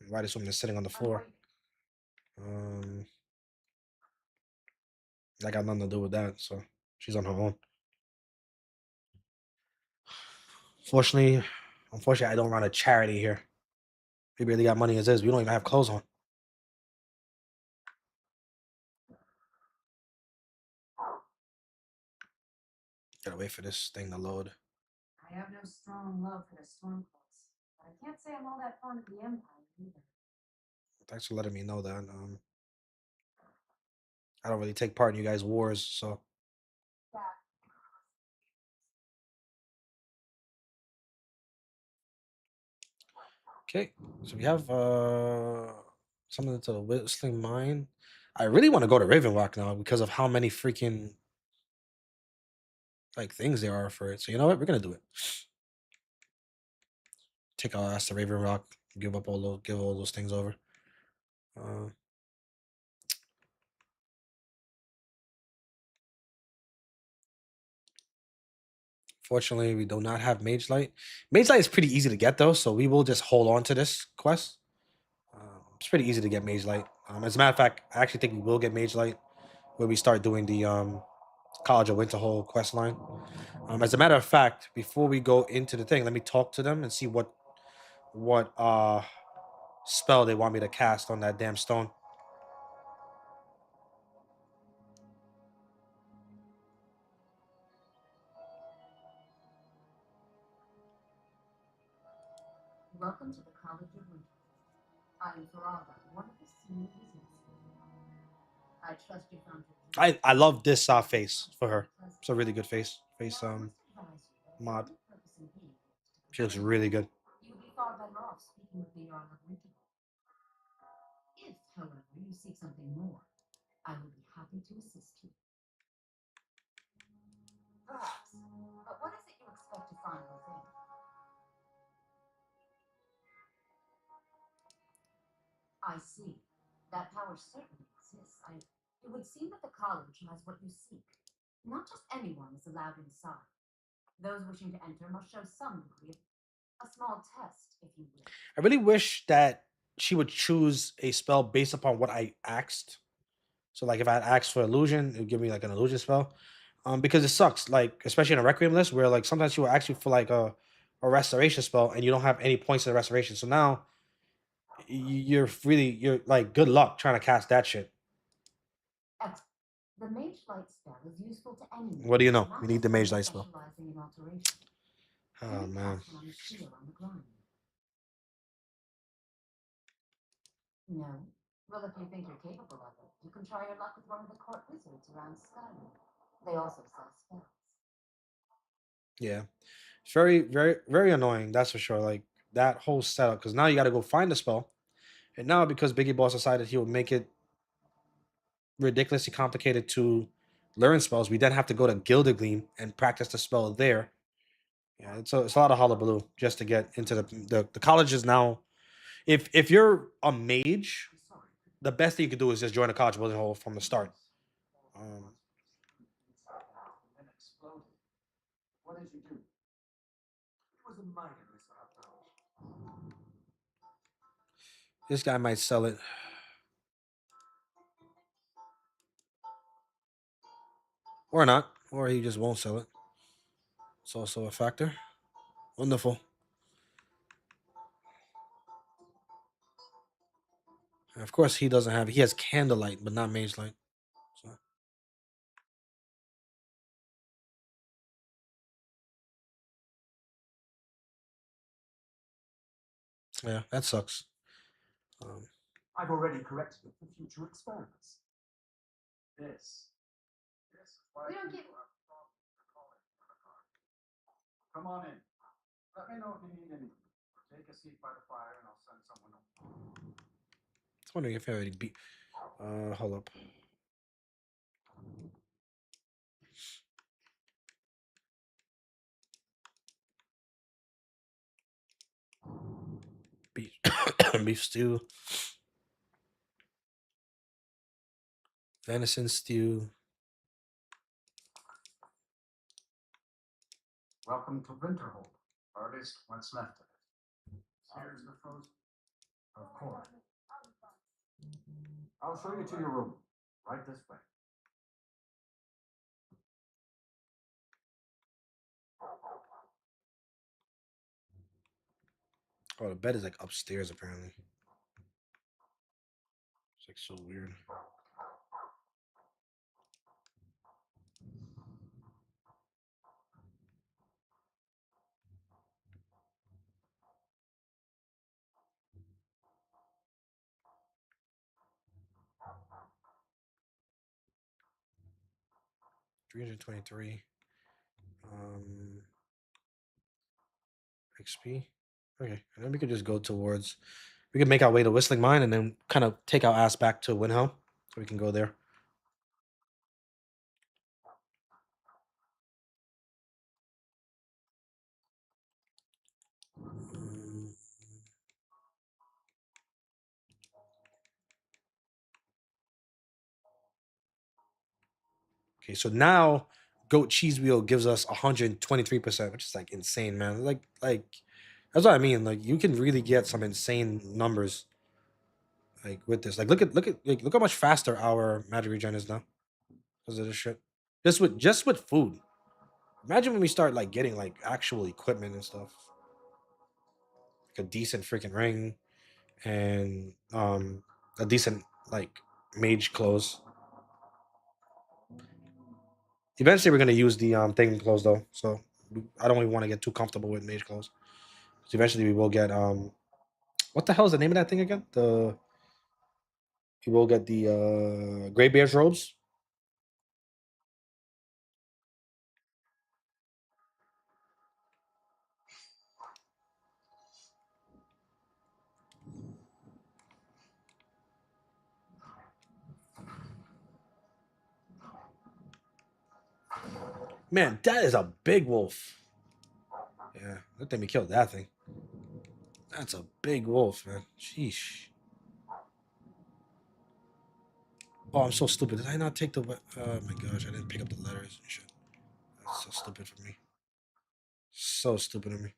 Why this woman is sitting on the floor? I got nothing to do with that, so she's on her own. Unfortunately, I don't run a charity here. We barely got money as is. We don't even have clothes on. Gotta wait for this thing to load. I have no strong love for the Stormcloaks, but I can't say I'm all that fond of the Empire either. Thanks for letting me know that. I don't really take part in you guys' wars, so. Okay, so we have something to the Whistling Mine. I really want to go to Raven Rock now because of how many freaking like things there are for it. So you know what? We're gonna do it. Take our ass to Raven Rock, give all those things over. Fortunately, we do not have Mage Light. Mage Light is pretty easy to get though, so we will just hold on to this quest. It's pretty easy to get Mage Light. As a matter of fact, I actually think we will get Mage Light when we start doing the College of Winterhold quest line. As a matter of fact, before we go into the thing, let me talk to them and see what spell they want me to cast on that damn stone. Welcome to the College of Winter. I am Farada, one of the senior businessmen. I trust you found your I love this face for her. It's a really good face mod. She looks really good. You would be far better off speaking with the Jarl of Winter. If, however, you seek something more, I will be happy to assist you. Perhaps. But what is it you expect to find within? I see. That power certainly exists. It would seem that the college has what you seek. Not just anyone is allowed inside. Those wishing to enter must show some degree of a small test, if you will. I really wish that she would choose a spell based upon what I asked. So like if I had asked for illusion, it would give me like an illusion spell. Because it sucks, like especially in a requiem list where like sometimes she will ask you for like a restoration spell and you don't have any points of restoration. So now you're like good luck trying to cast that shit. Excellent. The Mage Light spell is useful to anyone. What do you know? not We need the just Mage those Light spell. specializing in alteration. Oh Can you man. cast one on the seal on the ground? No. Well, if you think you're capable of it, you can try your luck with one of the court wizards around Skyrim. They also sell spells. Yeah, it's very, very, very annoying. That's for sure. Like that whole setup, because now you got to go find the spell, and now because Biggie Boss decided he would make it ridiculously complicated to learn spells, we then have to go to Gildergleam and practice the spell there. Yeah, it's a lot of hullabaloo just to get into the college is now. If you're a mage, Sorry. the best thing you could do is just join a college building hole from the start. And exploded. What did you do? It was a minor mishap, though. This guy might sell it, or not, or he just won't sell it. It's also a factor. Wonderful. And of course, he doesn't have. He has candlelight, but not mage light. So yeah, that sucks. I've already corrected it for future experiments. This. This is why We don't people get- have problems with calling on a car. Come on in. Let me know if you need anything. Take a seat by the fire and I'll send someone over. I was wondering if I already beat. Hold up. Beef, beef stew, venison stew. Welcome to Winterhold, or at least what's left of it. Here's the frozen. Of course. I'll show you to your room. Right this way. Oh, the bed is like upstairs apparently. It's like so weird. $323 XP. Okay, and then we could just go towards. We could make our way to Whistling Mine and then kind of take our ass back to Windhelm, so we can go there. Okay, so now goat cheese wheel gives us 123%, which is like insane, man. Like that's what I mean. Like you can really get some insane numbers like with this. Like look how much faster our magic regen is now because of this shit. Just with food. Imagine when we start like getting like actual equipment and stuff. Like a decent freaking ring and a decent like mage clothes. Eventually, we're gonna use the thing clothes though, so I don't even want to get too comfortable with mage clothes. So eventually, we will get what the hell is the name of that thing again? We will get the Greybeard's robes. Man, that is a big wolf. Yeah, let me kill that thing. That's a big wolf, man. Sheesh. Oh, I'm so stupid. Did I not take the? Oh my gosh, I didn't pick up the letters and shit. That's so stupid for me. So stupid of me.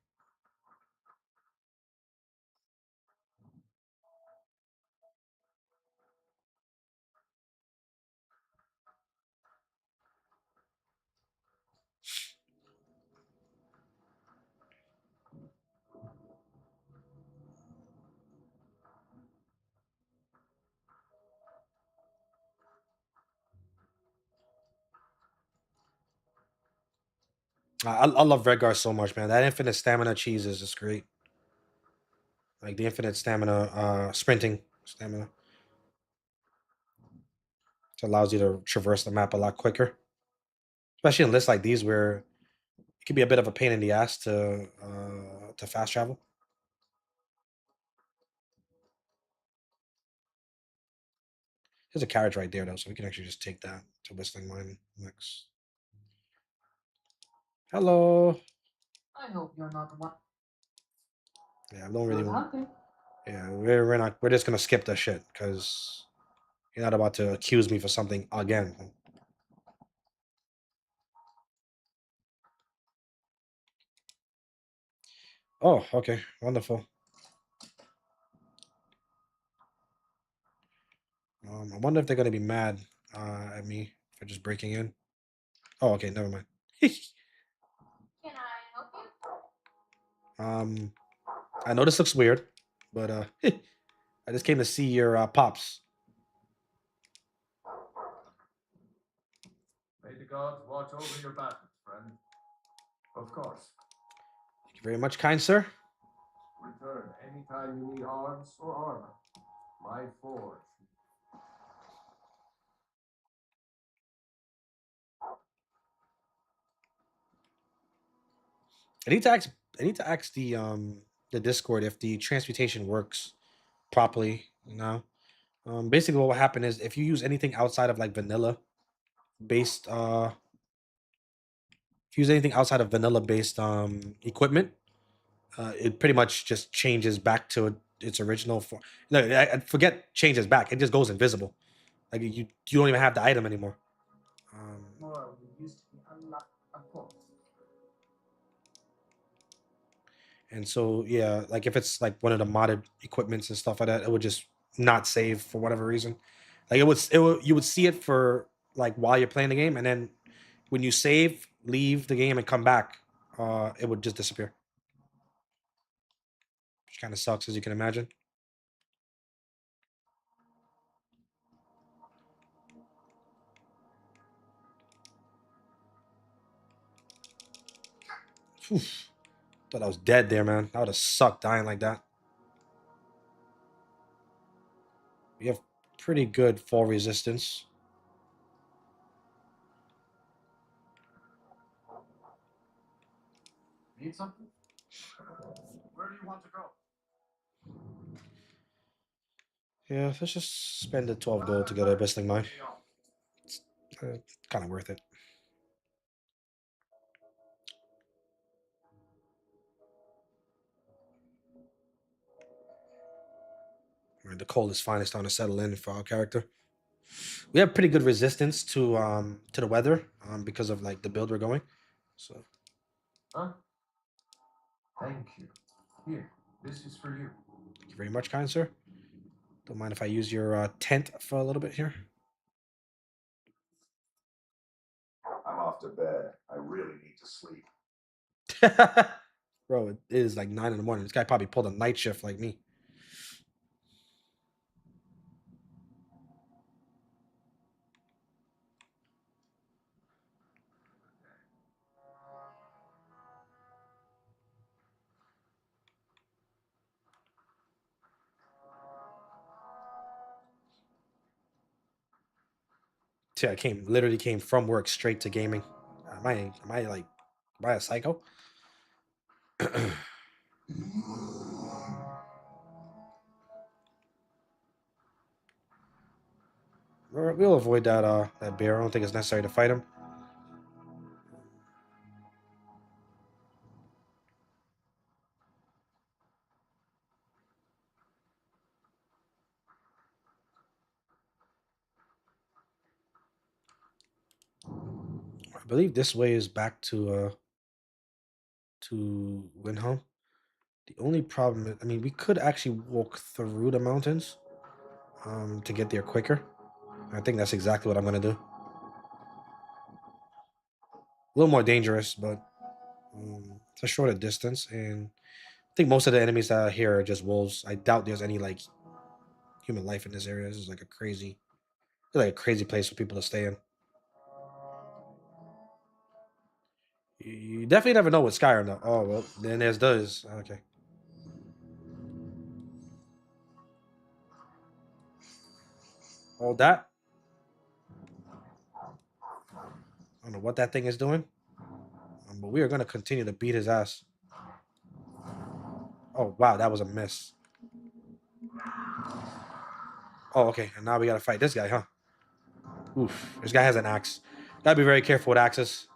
I love Redgar so much, man. That infinite stamina cheese is just great. Like the infinite stamina, sprinting stamina. It allows you to traverse the map a lot quicker, especially in lists like these where it can be a bit of a pain in the ass to fast travel. There's a carriage right there though, so we can actually just take that to Whistling Mine next. Hello. I hope you're not one. Yeah, I don't really Good want. hunting. Yeah, we're not. We're just gonna skip that shit because you're not about to accuse me for something again. Oh, okay, wonderful. I wonder if they're gonna be mad at me for just breaking in. Oh, okay, never mind. Can I help you? I know this looks weird, but I just came to see your pops. May the gods watch over your battles, friend. Of course. Thank you very much, kind sir. Return anytime you need arms or armor. My forge. I need to ask. I need to ask the Discord if the transmutation works properly. You know, basically what will happen is if you use anything outside of like vanilla based if you use anything outside of vanilla based equipment, it pretty much just changes back to its original form. No, I forget changes back. It just goes invisible. Like you don't even have the item anymore. More used to be a lot of course. And so yeah, like if it's like one of the modded equipments and stuff like that, it would just not save for whatever reason. Like it would you would see it for like while you're playing the game, and then when you save, leave the game and come back, it would just disappear. Which kind of sucks, as you can imagine. Phew. Thought I was dead there, man. That would have sucked dying like that. We have pretty good fall resistance. Need something? Where do you want to go? Yeah, let's just spend the 12 gold to go to Bristling Mine. It's kind of worth it. Right, the cold is finally starting to settle in for our character. We have pretty good resistance to the weather because of like the build we're going. So Huh? Thank you. Here, this is for you. thank you very much, kind sir. Don't mind if I use your tent for a little bit here. I'm off to bed. I really need to sleep. Bro, it is like 9 in the morning. This guy probably pulled a night shift like me. See, I literally came from work straight to gaming. Am I a psycho? We'll avoid that bear. I don't think it's necessary to fight him. I believe this way is back to Windhelm. The only problem is, I mean, we could actually walk through the mountains to get there quicker. I think that's exactly what I'm gonna do. A little more dangerous, but it's a shorter distance, and I think most of the enemies that are here are just wolves. I doubt there's any like human life in this area. This is like a crazy place for people to stay in. You definitely never know with Skyrim though. Oh well, then there's those. Okay. All that. don't know what that thing is doing, but we are gonna continue to beat his ass. Oh wow, that was a miss. Oh okay, and now we gotta fight this guy, huh? Oof, this guy has an axe. Gotta be very careful with axes.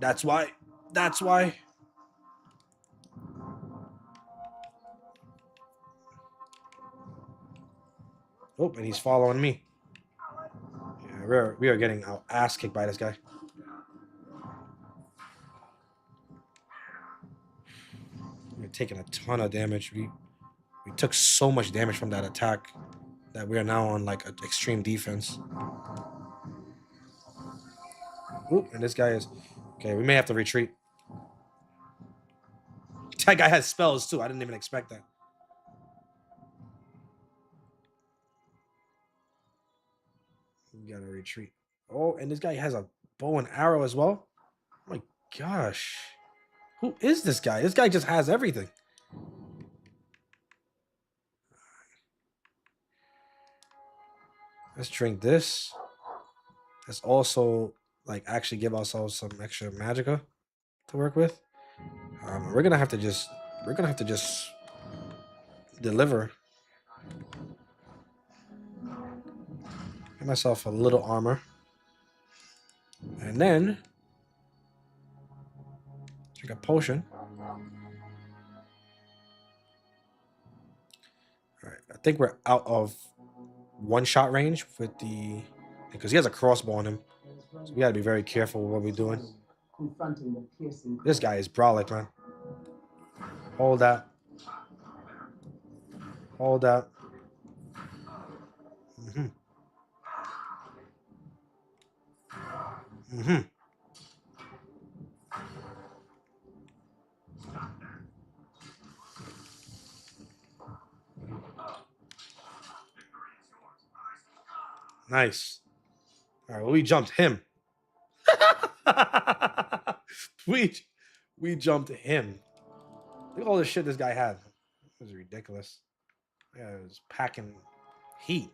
That's why. That's why. Oh, and he's following me. Yeah, we are getting our ass kicked by this guy. We're taking a ton of damage. We took so much damage from that attack that we are now on like an extreme defense. Ooh, and this guy is okay. We may have to retreat. That guy has spells too. I didn't even expect that. We gotta retreat. Oh, and this guy has a bow and arrow as well. Oh my gosh. Who is this guy? This guy just has everything. Let's drink this. Let's also like actually give ourselves some extra magicka to work with. We're gonna have to just deliver. Get myself a little armor. And then drink a potion. Alright, I think we're out of one shot range with the because he has a crossbow on him. So we gotta be very careful with what we're doing. Confronting the piercing This guy is brolic, man. Hold that. Hold that. Mm-hmm. Mm-hmm. Nice. All right, well, we jumped him. we jumped him. Look at all the shit this guy had. It was ridiculous. Yeah, it was packing heat.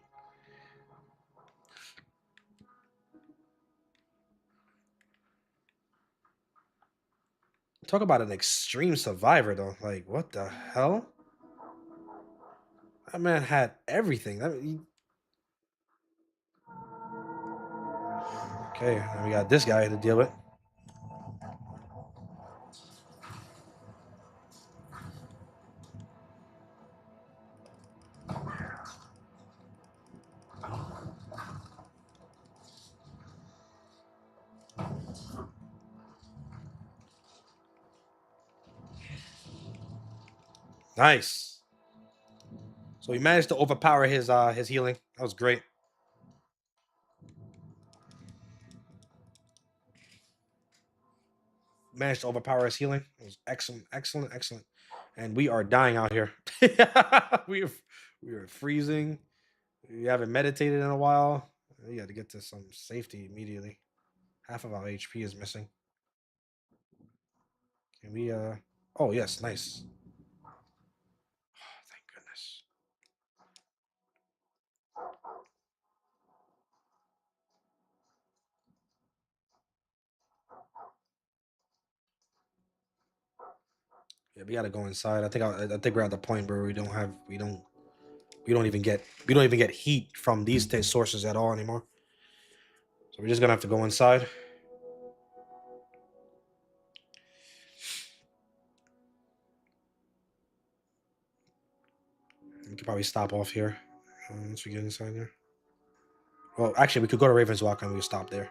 Talk about an extreme survivor, though. Like, what the hell? That man had everything. Okay, and we got this guy to deal with. Nice. So he managed to overpower his healing. That was great. Managed to overpower his healing. It was excellent, excellent, excellent. And we are dying out here. we are we are freezing. We haven't meditated in a while. We got to get to some safety immediately. Half of our HP is missing. Can we oh yes, nice. Oh, thank goodness. Yeah, we gotta go inside. I think we're at the point where we don't even get heat from these sources at all anymore. So we're just gonna have to go inside. We could probably stop off here once we get inside there. Well, actually, we could go to Raven's Walk and we stop there.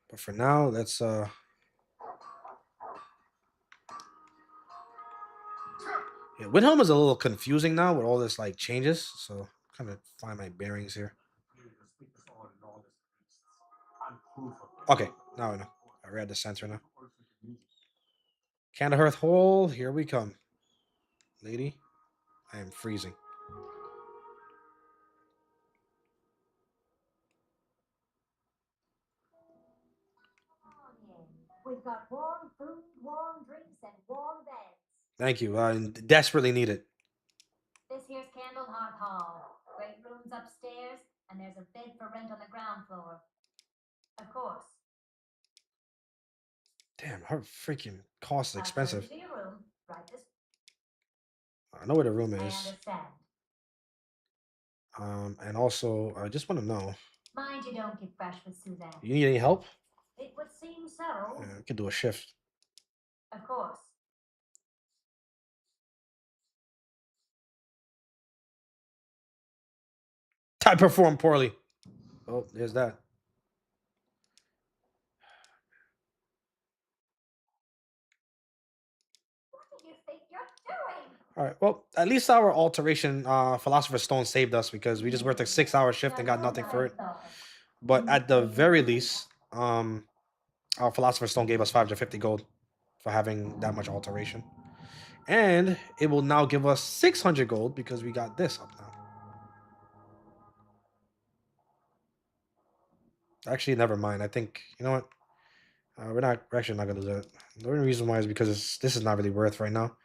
But for now, let's yeah, Windhelm is a little confusing now with all this like changes, so kind of find my bearings here. Okay, now I know. We're at the center now. Candahearth Hole, here we come. Lady, I am freezing. Come on in. We've got warm food, warm drinks, and warm beds. Thank you. I desperately need it. This here's Candlehearth Hall. Great rooms upstairs, and there's a bed for rent on the ground floor. Of course. Damn, her freaking cost is I'll show expensive. you to your room. Right this. I know where the room I is. understand. And also, I just want to know, Mind you don't get fresh with Suzanne. you need any help? It would seem so. Yeah, we could do a shift. Of course. I performed poorly. Oh, there's that. What do you think you're doing? All right. Well, at least our alteration philosopher's stone saved us because we just worked a 6-hour shift and got nothing for it. But at the very least, our philosopher's stone gave us 550 gold for having that much alteration, and it will now give us 600 gold because we got this up now. Actually, never mind. I think you know what. We're actually not gonna do that. The only reason why is because this is not really worth right now.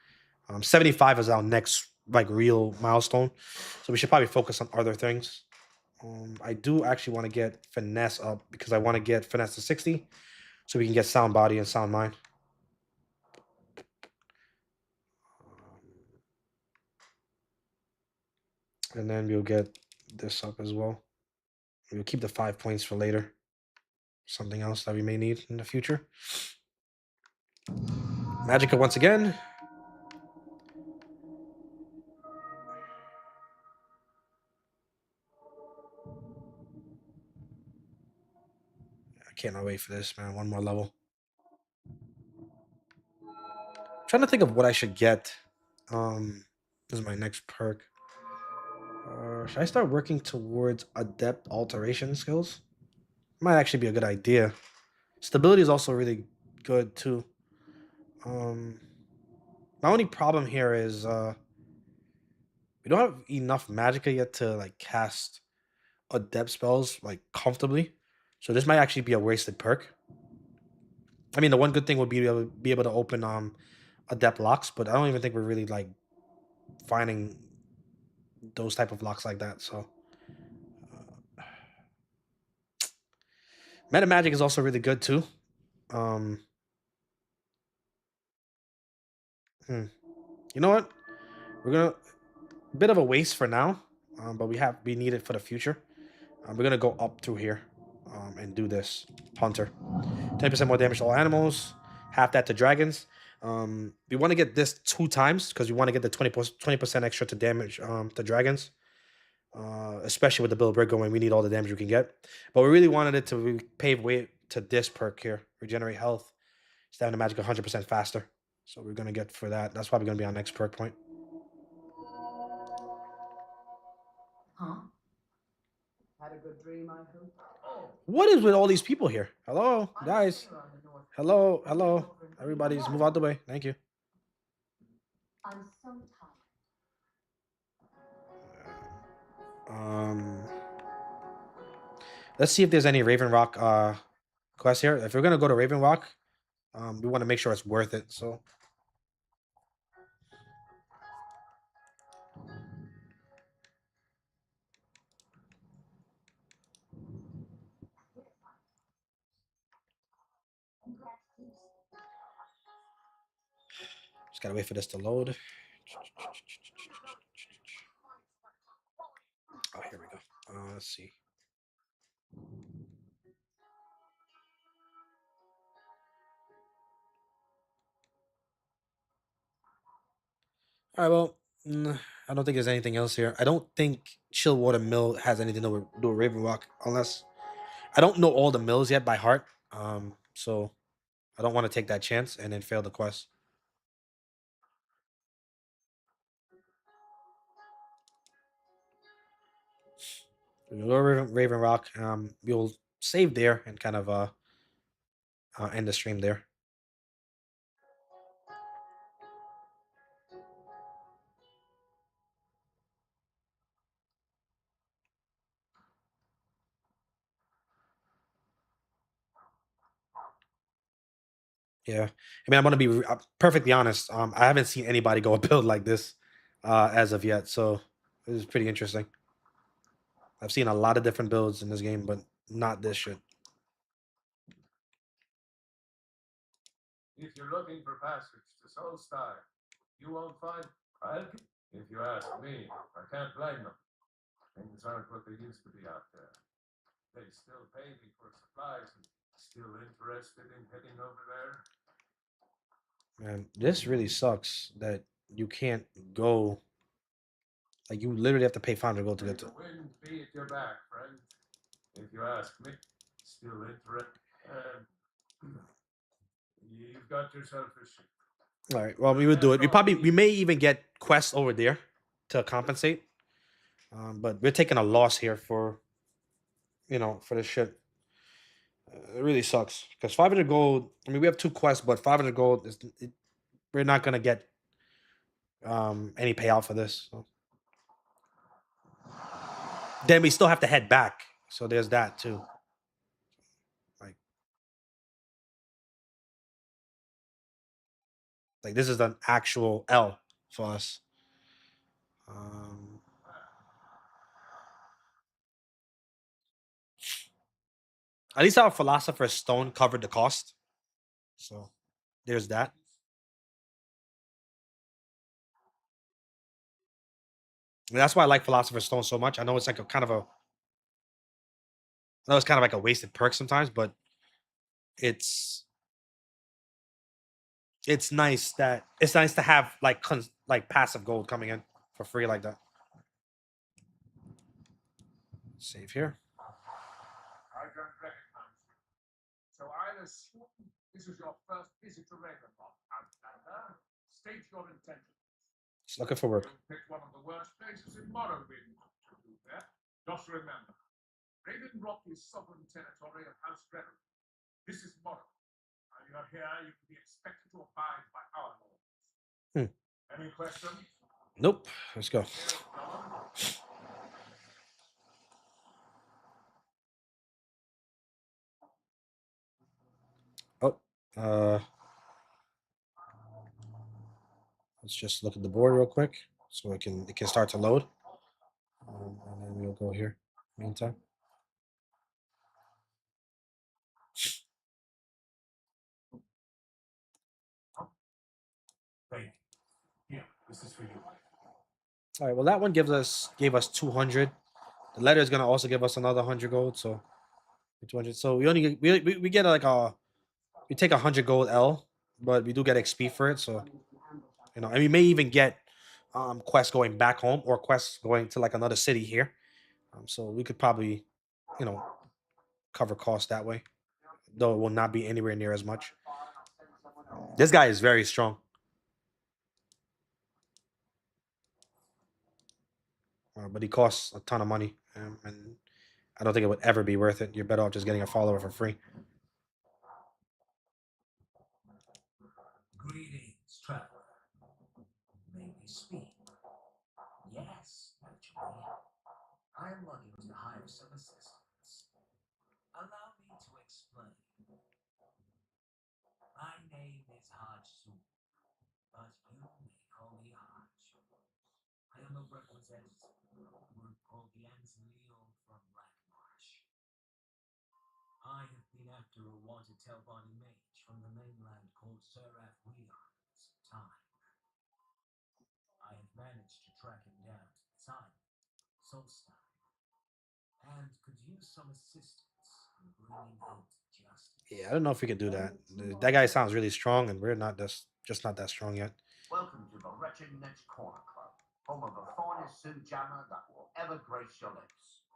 75 is our next like real milestone, so we should probably focus on other things. I do actually want to get finesse up because I want to get finesse to 60, so we can get sound body and sound mind. And then we'll get this up as well. We'll keep the 5 points for later. Something else that we may need in the future. Magica once again. I cannot wait for this, man. One more level. I'm trying to think of what I should get. This is my next perk. Should I start working towards adept alteration skills? Might actually be a good idea. Stability is also really good too. My only problem here is we don't have enough magicka yet to like cast adept spells like comfortably. So this might actually be a wasted perk. I mean, the one good thing would be able to open adept locks, but I don't even think we're really like finding those type of locks like that. So meta magic is also really good too. Um, You know what? We're gonna bit of a waste for now, but we need it for the future. We're gonna go up through here and do this hunter. 10% more damage to all animals. Half that to dragons. We want to get this 2 times because we want to get the 20% extra to damage to dragons. Especially with the Bill Brick going, we need all the damage we can get. But we really wanted it to pave way to this perk here. Regenerate health. Stamina magic 100% faster. So we're gonna get for that. That's probably gonna be our next perk point. Huh? Had a good dream, I hope. Oh, What is with all these people here? Hello, I'm a guys. sailor on the North. Hello, hello. Everybody, just move out the way. Thank you. I'm so tired. Um, let's see if there's any Raven Rock quest here. If we're gonna go to Raven Rock, we want to make sure it's worth it. So just gotta wait for this to load. Oh, here we go. Let's see. All right, well, I don't think there's anything else here. I don't think Chillwater Mill has anything to do with Raven Rock, unless I don't know all the mills yet by heart. So I don't want to take that chance and then fail the quest. We'll go Raven Rock. We'll save there and kind of end the stream there. Yeah, I mean, I'm gonna be perfectly honest. I haven't seen anybody go a build like this as of yet, so this is pretty interesting. I've seen a lot of different builds in this game, but not this shit. If you're looking for passage to Solstar, you won't find. If you ask me, I can't blame them. Things aren't what they used to be out there. They still pay me for supplies and still interested in heading over there. Man, this really sucks that you can't go. Like, you literally have to pay 500 gold to May get to. the wind be at your back, friend. If you ask me, still interested. You've got yourself a ship. All right. Well, we would do it. We may even get quests over there to compensate. But we're taking a loss here for, for this shit. It really sucks because 500 gold. I mean, we have 2 quests, but 500 gold is. We're not gonna get any payout for this. So. Then we still have to head back. So there's that too. Like this is an actual L for us. At least our Philosopher's Stone covered the cost. So there's that. And that's why I like Philosopher's Stone so much. I know it's like I know it's kind of like a wasted perk sometimes, but it's nice to have like passive gold coming in for free like that. Save here. I don't recognize you. So I assume this is your first visit to Ravenloft, Outlander. State your intentions. Just looking for work. You picked one of the worst places in Morrowind to do that. Just remember, Ravenloft is sovereign territory of House Reverie. This is Morrowind. While you're here, you can be expected to abide by our laws. Any questions? Nope. Let's go. Oh, let's just look at the board real quick so it can start to load, and then we'll go here. Meantime, Thank you. Here, this is for you. all right. Well, that one gave us 200. The letter is gonna also give us another 100 gold, so 200. So we only we get we take 100 gold L, but we do get XP for it. So and we may even get quests going back home or quests going to like another city here. So we could probably cover costs that way, though it will not be anywhere near as much. This guy is very strong. But he costs a ton of money, and I don't think it would ever be worth it. You're better off just getting a follower for free. Greetings, traveler. May we speak? Yes, actually. I am looking to hire some assistants. Allow me to explain. My name is Hajsu, but you may call me Haj. I am a representative of a group called the Anzleo from Blackmarsh. I have been after a wanted tail-body mage from the mainland called Seraph Weon for some time. I have managed to track him down to the time, Solstar, and could use some assistance in bringing him to justice. Yeah, I don't know if we can do that. That guy sounds really strong, and we're not just not that strong yet. Welcome to the Wretched Net's Corner Club, home of the finest suit jammer that will ever grace your lips.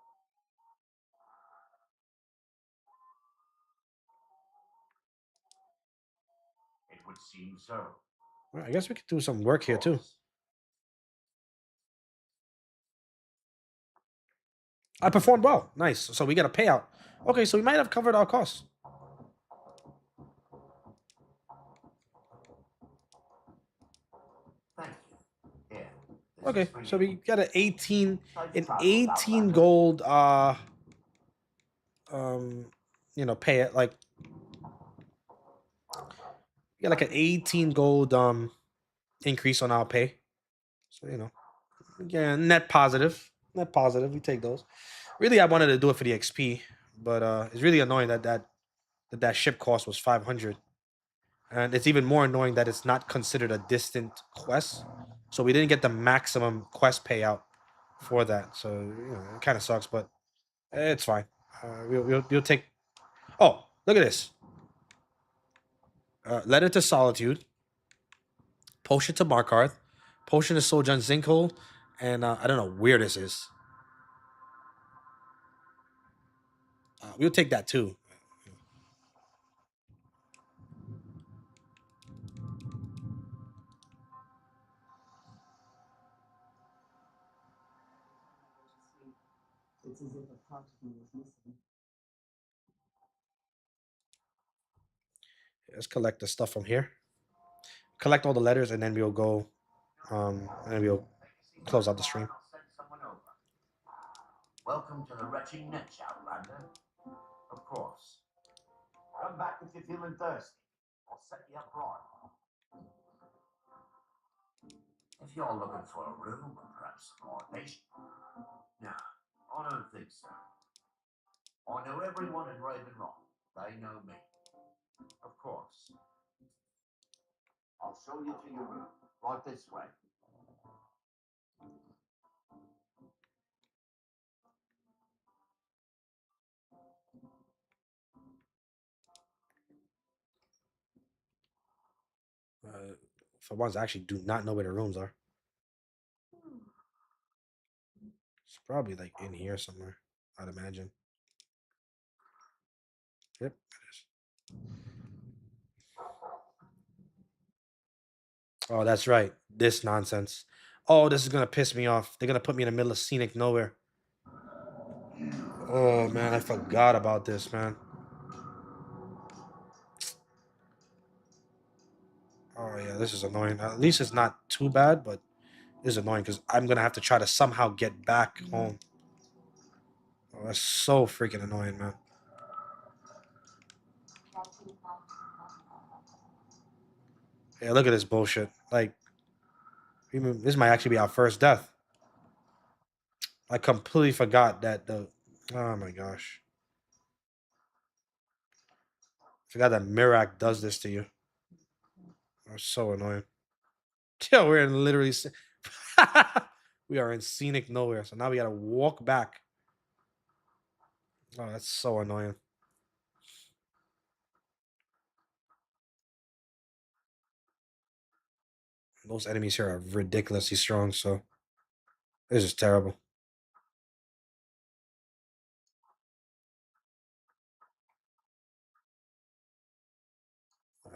It would seem so. Well, I guess we could do some work here too. I performed well. Nice. So we get a payout. Okay, so we might have covered our costs. Thank you. Here. Okay, so we got an 18 gold pay it like get like an 18 gold increase on our pay. So you know, again, net positive. Net positive. We take those. Really, I wanted to do it for the XP, but it's really annoying that ship cost was 500. And it's even more annoying that it's not considered a distant quest. So we didn't get the maximum quest payout for that. So, you know, it kind of sucks, but it's fine. We'll take... Oh, look at this. Letter to Solitude. Potion to Markarth. Potion to Sojourn Zinkhole. And I don't know where this is. We'll take that too. It's as if a part of me is missing. Let's collect the stuff from here. Collect all the letters, and then we'll go, and we'll close out the stream. I'll send someone over. Welcome to the wretched niche, Outlander. Of course. Come back if you're feeling thirsty. I'll set you up right. If you're looking for a room or perhaps some more patient. No, I don't think so. I know everyone in Raven Rock. They know me. Of course. I'll show you to your room. Right this way. For once, I actually do not know where the rooms are. It's probably like in here somewhere, I'd imagine. Yep, it is. Oh, that's right. This nonsense. Oh, this is gonna piss me off. They're gonna put me in the middle of scenic nowhere. Oh man, I forgot about this, man. Oh yeah, this is annoying. At least it's not too bad, but it's annoying because I'm gonna have to try to somehow get back home. Oh, that's so freaking annoying, man. Yeah, look at this bullshit. Like, this might actually be our first death. I completely forgot that the... Oh my gosh. Forgot that Mirak does this to you. That's so annoying. Yo, we're in literally... we are in scenic nowhere, so now we gotta walk back. Oh, that's so annoying. Those enemies here are ridiculously strong, so... This is terrible.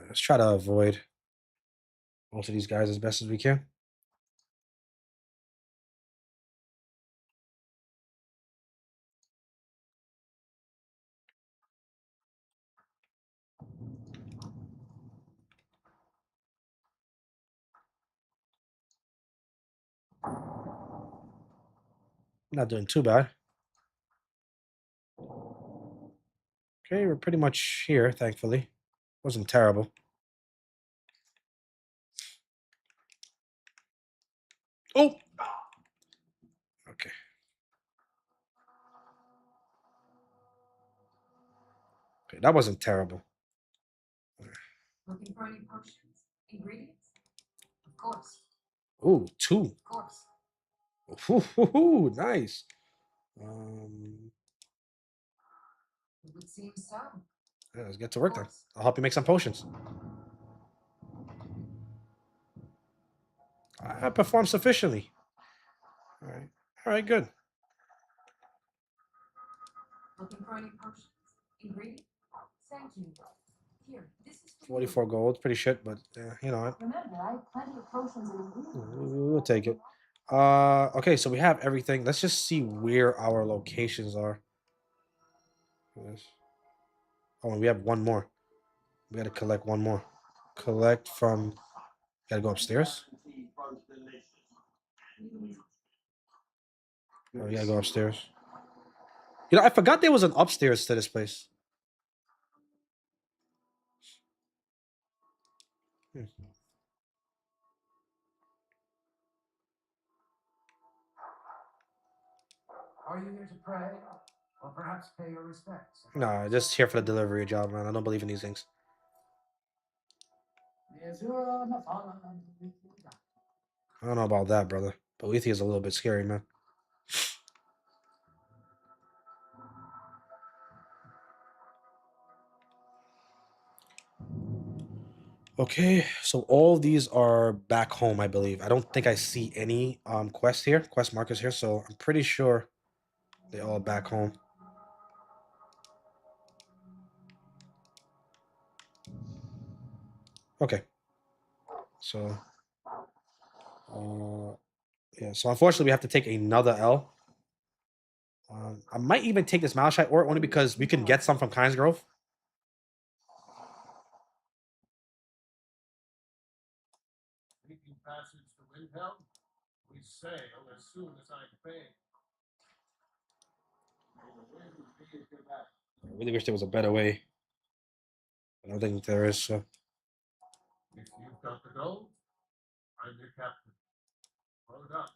Let's try to avoid most of these guys as best as we can. Not doing too bad. Okay, we're pretty much here, thankfully. Wasn't terrible. Oh! Okay. Okay, that wasn't terrible. Looking for any potions? Ingredients? Of course. Ooh, 2. Of course. Ooh, nice. It would seem so. Yeah, let's get to work then. I'll help you make some potions. I performed sufficiently. All right. All right, good. Looking for any potions? Ingredients? Thank you. Here, this is for 44 gold. Pretty shit, but you know what? Remember, I have plenty of potions and ingredients. We'll take it. Okay, so we have everything. Let's just see where our locations are. Yes. Oh, and we have one more. We gotta collect one more. Collect from... Gotta go upstairs? Oh, we gotta go upstairs. You know, I forgot there was an upstairs to this place. Are you here to pray? Or perhaps pay your respects? Nah, just here for the delivery job, man. I don't believe in these things. I don't know about that, brother. Boethiah is a little bit scary, man. Okay, so all these are back home, I believe. I don't think I see any quests here, quest markers here, so I'm pretty sure they're all back home. Okay. So yeah, so unfortunately we have to take another L. I might even take this Malachite ore only because we can get some from Kynes Grove. Taking passage to Windhelm, we sail as soon as I fade. May the wind be at your back. I really wish there was a better way. I don't think there is. So. If you've got the gold, I'm your captain. Well done.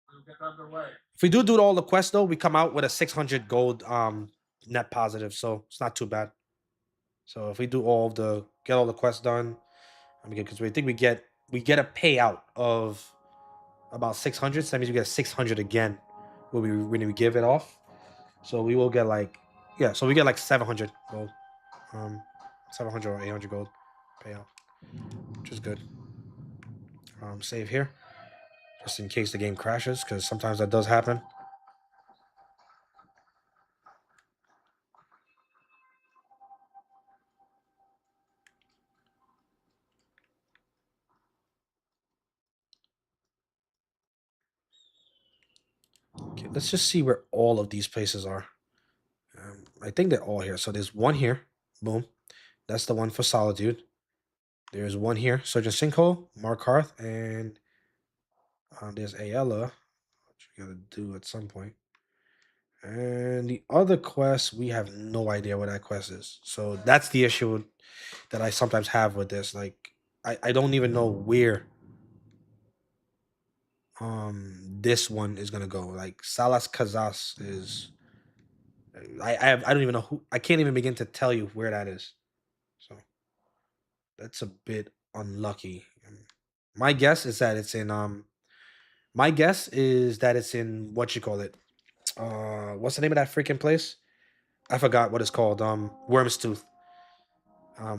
We'll get underway. If we do all the quests though, we come out with a 600 gold net positive, so it's not too bad. So if we do get all the quests done, I mean, because we think we get a payout of about 600. So that means we get 600 again when we give it off. So we will get so we get like 700 gold, 700 or 800 gold payout, which is good. Save here, just in case the game crashes, because sometimes that does happen. Okay, let's just see where all of these places are. I think they're all here. So there's one here. Boom. That's the one for Solitude. There's one here. Surgeon Sinkhole, Mark Hearth, and there's Ayala, which we gotta do at some point. And the other quest, we have no idea what that quest is. So that's the issue that I sometimes have with this. Like, I don't even know where this one is gonna go. Like Salas Kazas is I don't even know who. I can't even begin to tell you where that is. So that's a bit unlucky. My guess is that it's in what you call it. What's the name of that freaking place? I forgot what it's called. Worm's Tooth.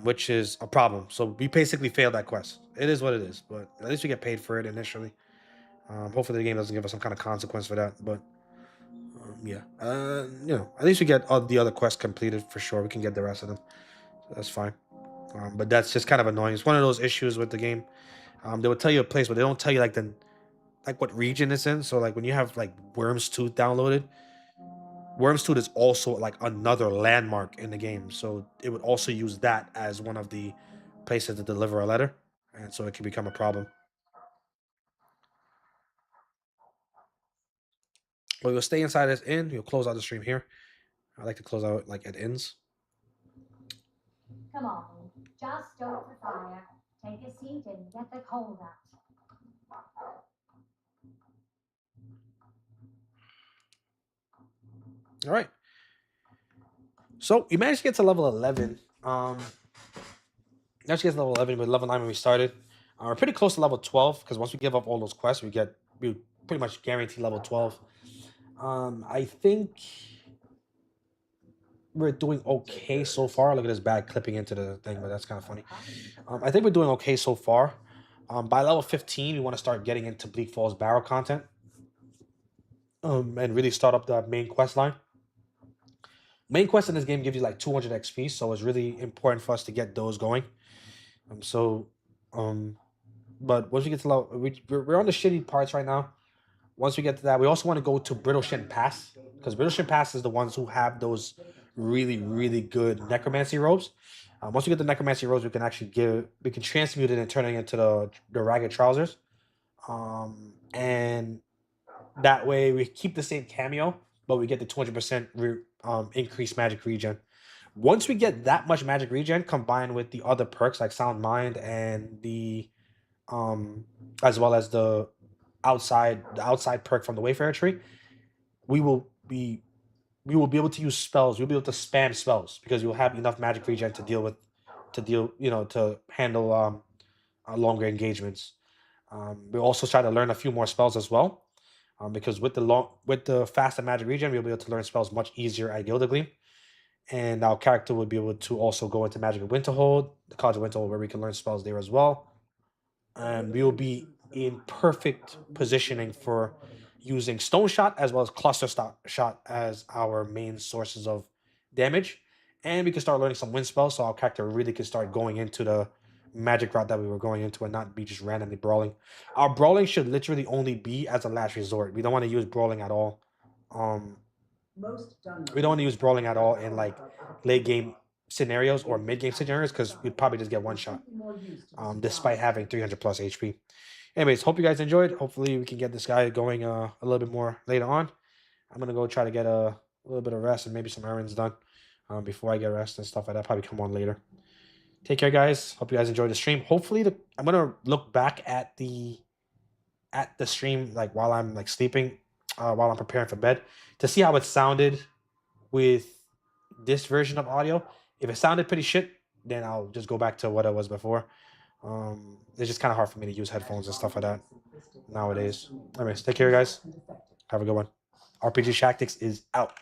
Which is a problem. So we basically failed that quest. It is what it is, but at least we get paid for it initially. Hopefully the game doesn't give us some kind of consequence for that. But yeah, at least we get all the other quests completed for sure. We can get the rest of them. So that's fine. But that's just kind of annoying. It's one of those issues with the game. They will tell you a place, but they don't tell you like what region it's in. So like when you have like Worm's Tooth downloaded, Worm's Tooth is also like another landmark in the game. So it would also use that as one of the places to deliver a letter. And so it can become a problem. But we'll stay inside this inn. You'll close out the stream here. I like to close out like at inns. Come on, just stoke the fire, take a seat, and get the cold out. All right. So we managed to get to level 11. Managed to get to level 11 with level 9 when we started. We're pretty close to level 12 because once we give up all those quests, we pretty much guarantee level 12. I think we're doing okay so far. Look at this bad clipping into the thing, but that's kind of funny. I think we're doing okay so far. By level 15, we want to start getting into Bleak Falls Barrow content. And really start up the main quest line. Main quest in this game gives you like 200 XP, so it's really important for us to get those going. But once we get to level, we're on the shitty parts right now. Once we get to that, we also want to go to Brittleshin Pass because Brittleshin Pass is the ones who have those really, really good necromancy robes. Once we get the necromancy robes, we can transmute it and turn it into the ragged trousers. And that way we keep the same cameo, but we get the 200% increased magic regen. Once we get that much magic regen combined with the other perks like Sound Mind and the as well as the outside perk from the Wayfarer tree, we will be able to use spells. We'll be able to spam spells because you'll have enough magic regen to to handle longer engagements. We'll also try to learn a few more spells as well. Because with the faster magic regen, we'll be able to learn spells much easier at Gildegleam. And our character would be able to also go into Magic of Winterhold, the College of Winterhold, where we can learn spells there as well. And we will be in perfect positioning for using Stone Shot as well as Cluster Shot as our main sources of damage. And we can start learning some wind spells, so our character really can start going into the magic route that we were going into and not be just randomly brawling. Our brawling should literally only be as a last resort. We don't want to use brawling at all. We don't want to use brawling at all in like late game scenarios or mid game scenarios because we'd probably just get one shot, despite having 300 plus HP. Anyways, hope you guys enjoyed. Hopefully, we can get this guy going a little bit more later on. I'm gonna go try to get a little bit of rest and maybe some errands done before I get rest and stuff like that. Probably come on later. Take care, guys. Hope you guys enjoyed the stream. Hopefully, I'm gonna look back at the stream like while I'm like sleeping, while I'm preparing for bed, to see how it sounded with this version of audio. If it sounded pretty shit, then I'll just go back to what it was before. It's just kind of hard for me to use headphones and stuff like that nowadays. Anyways, take care, guys. Have a good one. RPG Tactics is out.